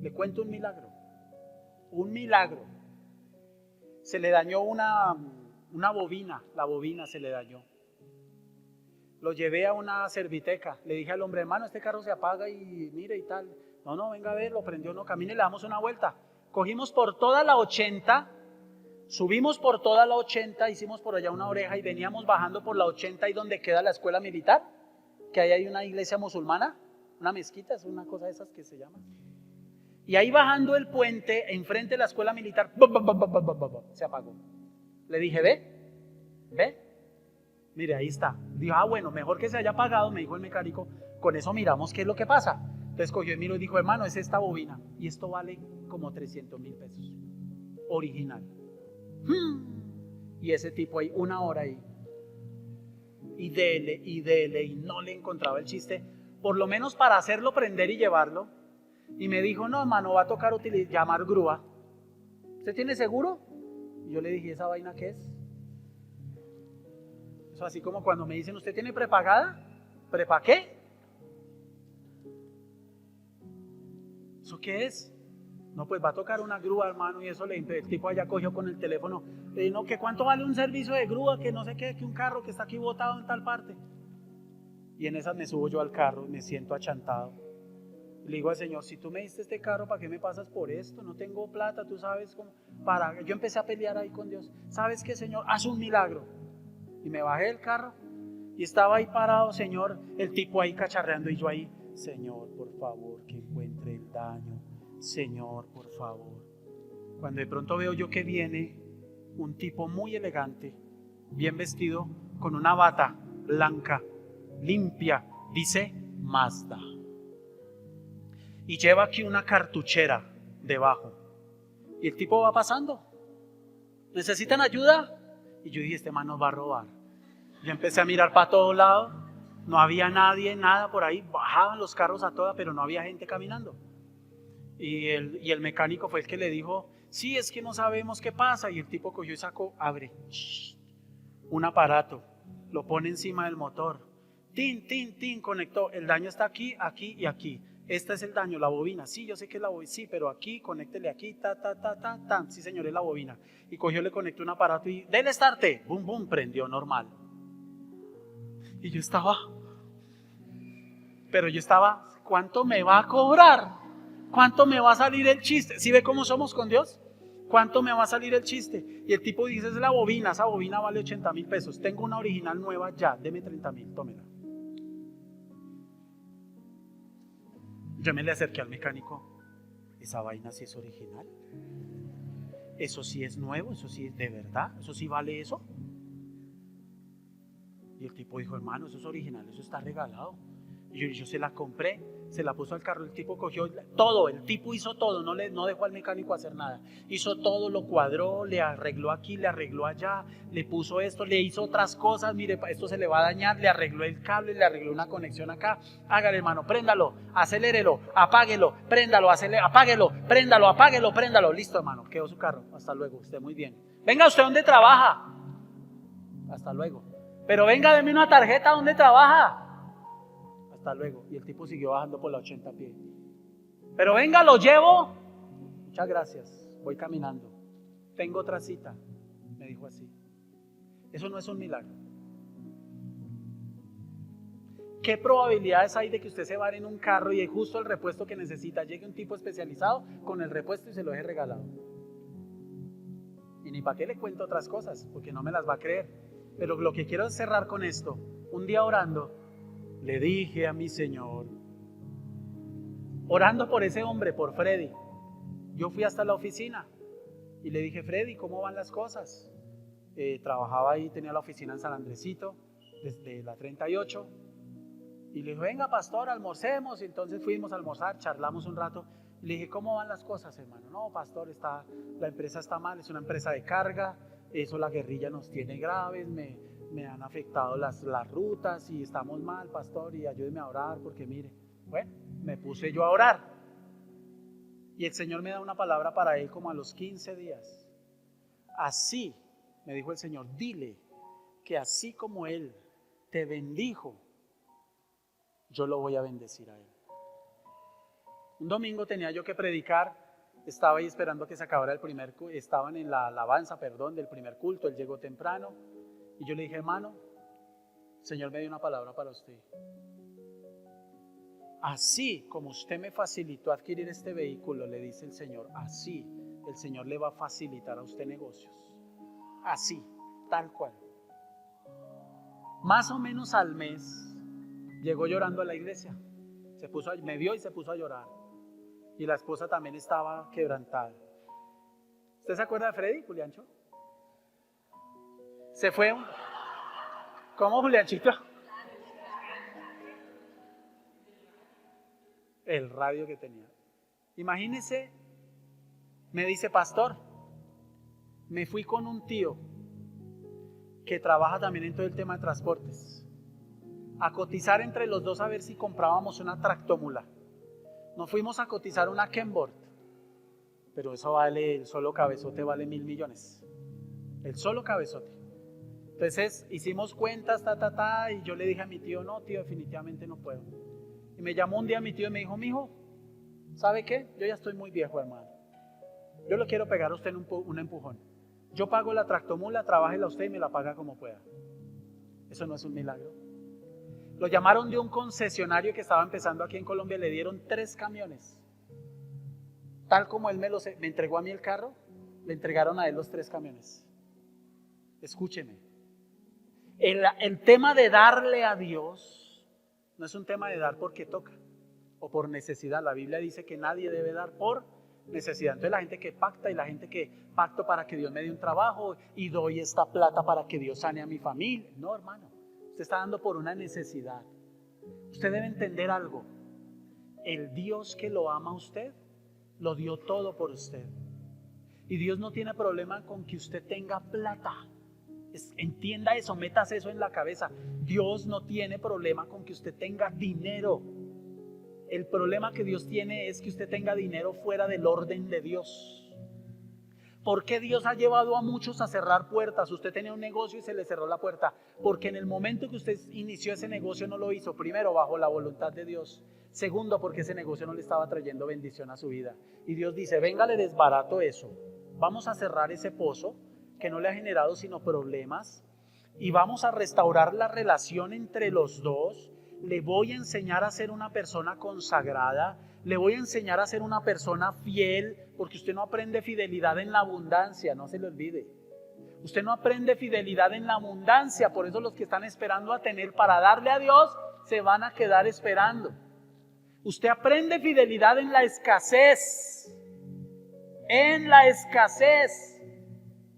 Le cuento un milagro. Un milagro. Se le dañó una bobina. La bobina se le dañó. Lo llevé a una serviteca. Le dije al hombre, hermano, este carro se apaga y mire y tal. No, venga a ver, lo prendió, no, camine, le damos una vuelta. Cogimos por toda la 80. Subimos por toda la 80, hicimos por allá una oreja y veníamos bajando por la 80 y donde queda la escuela militar, que ahí hay una iglesia musulmana, una mezquita, es una cosa de esas que se llama. Y ahí bajando el puente, enfrente de la escuela militar, se apagó. Le dije, ve, mire, ahí está. Dijo, bueno, mejor que se haya apagado, me dijo el mecánico, con eso miramos qué es lo que pasa. Entonces cogió y miró y dijo, hermano, es esta bobina, y esto vale como 300,000 pesos, original. Y ese tipo ahí, una hora ahí, y dele, y no le encontraba el chiste, por lo menos para hacerlo prender y llevarlo. Y me dijo, no, hermano, va a tocar llamar grúa. ¿Usted tiene seguro? Y yo le dije, ¿esa vaina qué es? Eso así como cuando me dicen, ¿usted tiene prepagada? ¿Prepa qué? ¿Eso qué es? No, pues va a tocar una grúa, hermano, y eso el tipo allá cogió con el teléfono. Le dije, no, que cuánto vale un servicio de grúa, que no sé qué, que un carro que está aquí botado en tal parte. Y en esas me subo yo al carro, me siento achantado. Le digo al Señor, si tú me diste este carro, ¿para qué me pasas por esto? No tengo plata, tú sabes cómo. Yo empecé a pelear ahí con Dios. ¿Sabes qué, Señor? Haz un milagro. Y me bajé del carro y estaba ahí parado, Señor, el tipo ahí cacharreando y yo ahí, Señor, por favor, que encuentre el daño. Señor, por favor. Cuando de pronto veo yo que viene un tipo muy elegante, bien vestido, con una bata blanca, limpia, dice Mazda. Y lleva aquí una cartuchera debajo. Y el tipo va pasando. ¿Necesitan ayuda? Y yo dije, este man nos va a robar. Yo empecé a mirar para todos lados. No había nadie, nada por ahí. Bajaban los carros a toda, pero no había gente caminando. Y el mecánico fue el que le dijo, sí, es que no sabemos qué pasa. Y el tipo cogió y sacó, abre un aparato, lo pone encima del motor. Tin, tin, tin, conectó. El daño está aquí, aquí y aquí. Este es el daño, la bobina. Sí, yo sé que es la bobina. Sí, pero aquí, conéctele aquí, ta. Sí, señor, es la bobina. Y cogió, le conectó un aparato y dele starte. Bum, bum, prendió normal. Y yo estaba, ¿cuánto me va a cobrar? ¿Cuánto me va a salir el chiste? ¿Sí ve cómo somos con Dios? ¿Cuánto me va a salir el chiste? Y el tipo dice, es la bobina, esa bobina vale 80,000 pesos. Tengo una original nueva ya, deme 30,000, tómela. Yo me le acerqué al mecánico, ¿esa vaina sí es original? eso sí es nuevo, eso sí es de verdad, eso sí vale eso. Y el tipo dijo, hermano, eso es original, eso está regalado. Y yo se la compré, se la puso al carro, el tipo cogió todo, el tipo hizo todo, no dejó al mecánico hacer nada. Hizo todo, lo cuadró, le arregló aquí, le arregló allá, le puso esto, le hizo otras cosas, mire, esto se le va a dañar, le arregló el cable, le arregló una conexión acá. Hágale, hermano, préndalo, acelérelo, apáguelo, préndalo, apáguelo, préndalo, apáguelo, préndalo. Listo, hermano, quedó su carro, hasta luego, usted muy bien. Venga, ¿usted dónde trabaja? Hasta luego. Pero venga, deme una tarjeta, ¿dónde trabaja? Hasta luego. Y el tipo siguió bajando por la 80 pies. Pero venga, lo llevo. Muchas gracias, voy caminando. Tengo otra cita, me dijo así. Eso no es un milagro. ¿Qué probabilidades hay de que usted se vaya en un carro y justo el repuesto que necesita llegue un tipo especializado con el repuesto y se lo deje regalado? Y ni para qué le cuento otras cosas, porque no me las va a creer. Pero lo que quiero es cerrar con esto. Un día orando, le dije a mi Señor, orando por ese hombre, por Freddy, yo fui hasta la oficina y le dije, Freddy, ¿cómo van las cosas? Trabajaba ahí, tenía la oficina en San Andresito, desde la 38, y le dije, venga pastor, almorcemos. Y entonces fuimos a almorzar, charlamos un rato, y le dije, ¿cómo van las cosas, hermano? No, pastor, la empresa está mal, es una empresa de carga, eso la guerrilla nos tiene graves, me han afectado las rutas y estamos mal, pastor, y ayúdeme a orar porque mire, bueno, me puse yo a orar y el Señor me da una palabra para él como a los 15 días. Así, me dijo el Señor, dile que así como él te bendijo, yo lo voy a bendecir a él. Un domingo tenía yo que predicar, estaba ahí esperando que se acabara estaban en la alabanza, del primer culto, él llegó temprano. Y yo le dije, hermano, el Señor me dio una palabra para usted. Así como usted me facilitó adquirir este vehículo, le dice el Señor, así el Señor le va a facilitar a usted negocios. Así, tal cual. Más o menos al mes, llegó llorando a la iglesia. Me vio y se puso a llorar. Y la esposa también estaba quebrantada. ¿Usted se acuerda de Freddy, Juliancho? Se fue. ¿Cómo, Julianchito? El radio que tenía. Imagínese, me dice, pastor, me fui con un tío que trabaja también en todo el tema de transportes, a cotizar entre los dos a ver si comprábamos una tractomula. Nos fuimos a cotizar una Kenworth, pero eso vale, el solo cabezote vale 1.000 millones. El solo cabezote. Entonces hicimos cuentas, y yo le dije a mi tío, no tío, definitivamente no puedo. Y me llamó un día mi tío y me dijo, mijo, ¿sabe qué? Yo ya estoy muy viejo, hermano. Yo le quiero pegar a usted un empujón. Yo pago la tractomula, trabájela usted y me la paga como pueda. Eso no es un milagro. Lo llamaron de un concesionario que estaba empezando aquí en Colombia, le dieron 3 camiones. Tal como él me entregó a mí el carro, le entregaron a él los 3 camiones. Escúcheme. El tema de darle a Dios no es un tema de dar porque toca o por necesidad. La Biblia dice que nadie debe dar por necesidad. Entonces la gente que pacta y la gente que pacto para que Dios me dé un trabajo y doy esta plata para que Dios sane a mi familia. No, hermano, usted está dando por una necesidad. Usted debe entender algo. El Dios que lo ama a usted, lo dio todo por usted. Y Dios no tiene problema con que usted tenga plata. Entienda eso, metas eso en la cabeza. Dios no tiene problema con que usted tenga dinero. El problema que Dios tiene es que usted tenga dinero fuera del orden de Dios. ¿Por qué Dios ha llevado a muchos a cerrar puertas? Usted tenía un negocio y se le cerró la puerta. Porque en el momento que usted inició ese negocio no lo hizo. Primero, bajo la voluntad de Dios. Segundo, porque ese negocio no le estaba trayendo bendición a su vida. Y Dios dice, venga, le desbarato eso. Vamos a cerrar ese pozo que no le ha generado sino problemas. Y vamos a restaurar la relación entre los dos. Le voy a enseñar a ser una persona consagrada. Le voy a enseñar a ser una persona fiel, porque usted no aprende fidelidad en la abundancia, no se le olvide. Usted no aprende fidelidad en la abundancia, por eso los que están esperando a tener para darle a Dios, se van a quedar esperando. Usted aprende fidelidad en la escasez. en la escasez.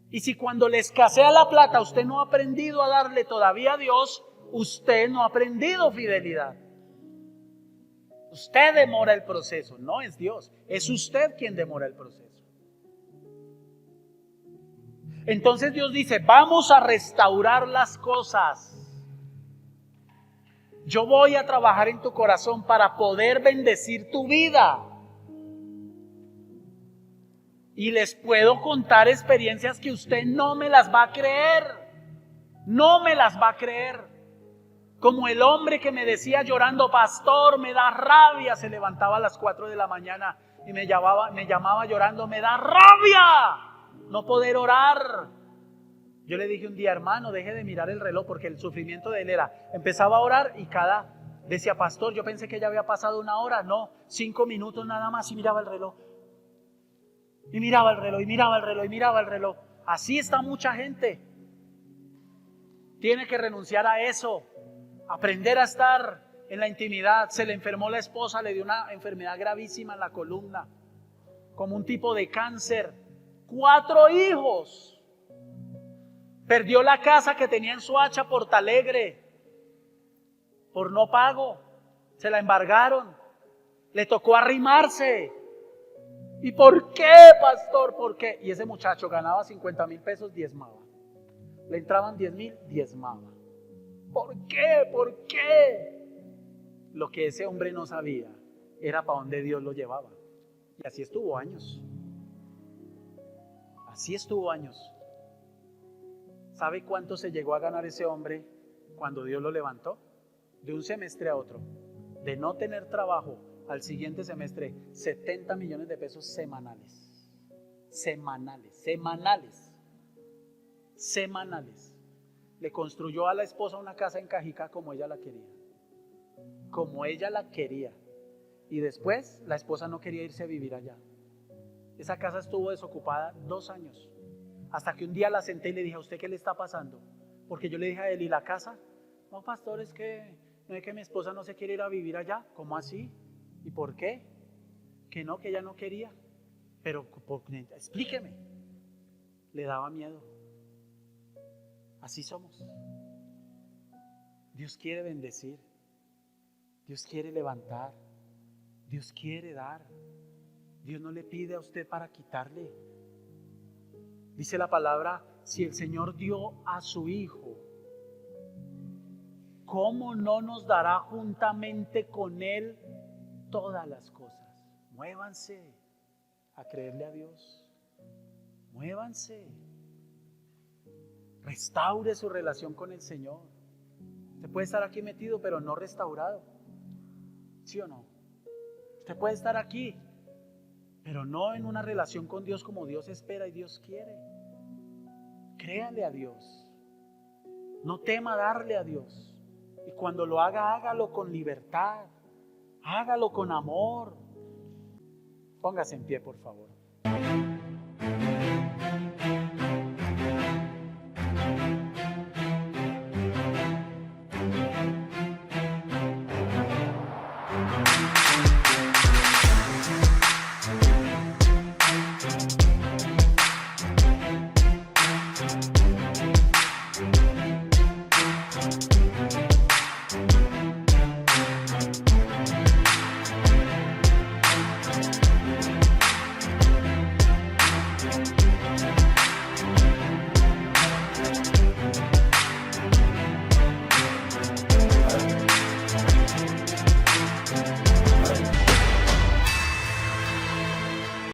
Y si cuando le escasea la plata usted no ha aprendido a darle todavía a Dios, usted no ha aprendido fidelidad. Usted demora el proceso, no es Dios, es usted quien demora el proceso. Entonces Dios dice, vamos a restaurar las cosas. Yo voy a trabajar en tu corazón para poder bendecir tu vida. Y les puedo contar experiencias que usted no me las va a creer. No me las va a creer. Como el hombre que me decía llorando, pastor, me da rabia. Se levantaba a las 4 de la mañana y me llamaba llorando, me da rabia no poder orar. Yo le dije un día, hermano, deje de mirar el reloj, porque el sufrimiento de él era, empezaba a orar y decía, pastor, yo pensé que ya había pasado 1 hora. No, 5 minutos nada más, y miraba el reloj. Y miraba el reloj, y miraba el reloj, y miraba el reloj. Así está mucha gente. Tiene que renunciar a eso. Aprender a estar en la intimidad. Se le enfermó la esposa, le dio una enfermedad gravísima en la columna, como un tipo de cáncer. 4 hijos. Perdió la casa que tenía en Soacha, Portalegre, por no pago. Se la embargaron. Le tocó arrimarse. ¿Y por qué, pastor? ¿Por qué? Y ese muchacho ganaba 50,000 pesos, diezmaba. Le entraban 10,000, diezmaba. ¿Por qué? ¿Por qué? Lo que ese hombre no sabía era para dónde Dios lo llevaba. Y así estuvo años. Así estuvo años. ¿Sabe cuánto se llegó a ganar ese hombre cuando Dios lo levantó? De un semestre a otro, de no tener trabajo, al siguiente semestre, 70 millones de pesos semanales. Semanales. Le construyó a la esposa una casa en Cajicá como ella la quería. Como ella la quería. Y después la esposa no quería irse a vivir allá. Esa casa estuvo desocupada 2 años. Hasta que un día la senté y le dije, ¿a usted qué le está pasando? Porque yo le dije a él, ¿y la casa? No, pastor, es que no es que mi esposa no se quiere ir a vivir allá. ¿Cómo así? ¿Y por qué? Que no, que ella no quería. Pero explíqueme. Le daba miedo. Así somos. Dios quiere bendecir. Dios quiere levantar. Dios quiere dar. Dios no le pide a usted para quitarle. Dice la palabra, si el Señor dio a su Hijo, ¿cómo no nos dará juntamente con Él todas las cosas? Muévanse a creerle a Dios. Muévanse. Restaure su relación con el Señor. Usted puede estar aquí metido, pero no restaurado. ¿Sí o no? Usted puede estar aquí, pero no en una relación con Dios como Dios espera y Dios quiere. Créale a Dios. No tema darle a Dios. Y cuando lo haga, hágalo con libertad. Hágalo con amor. Póngase en pie, por favor.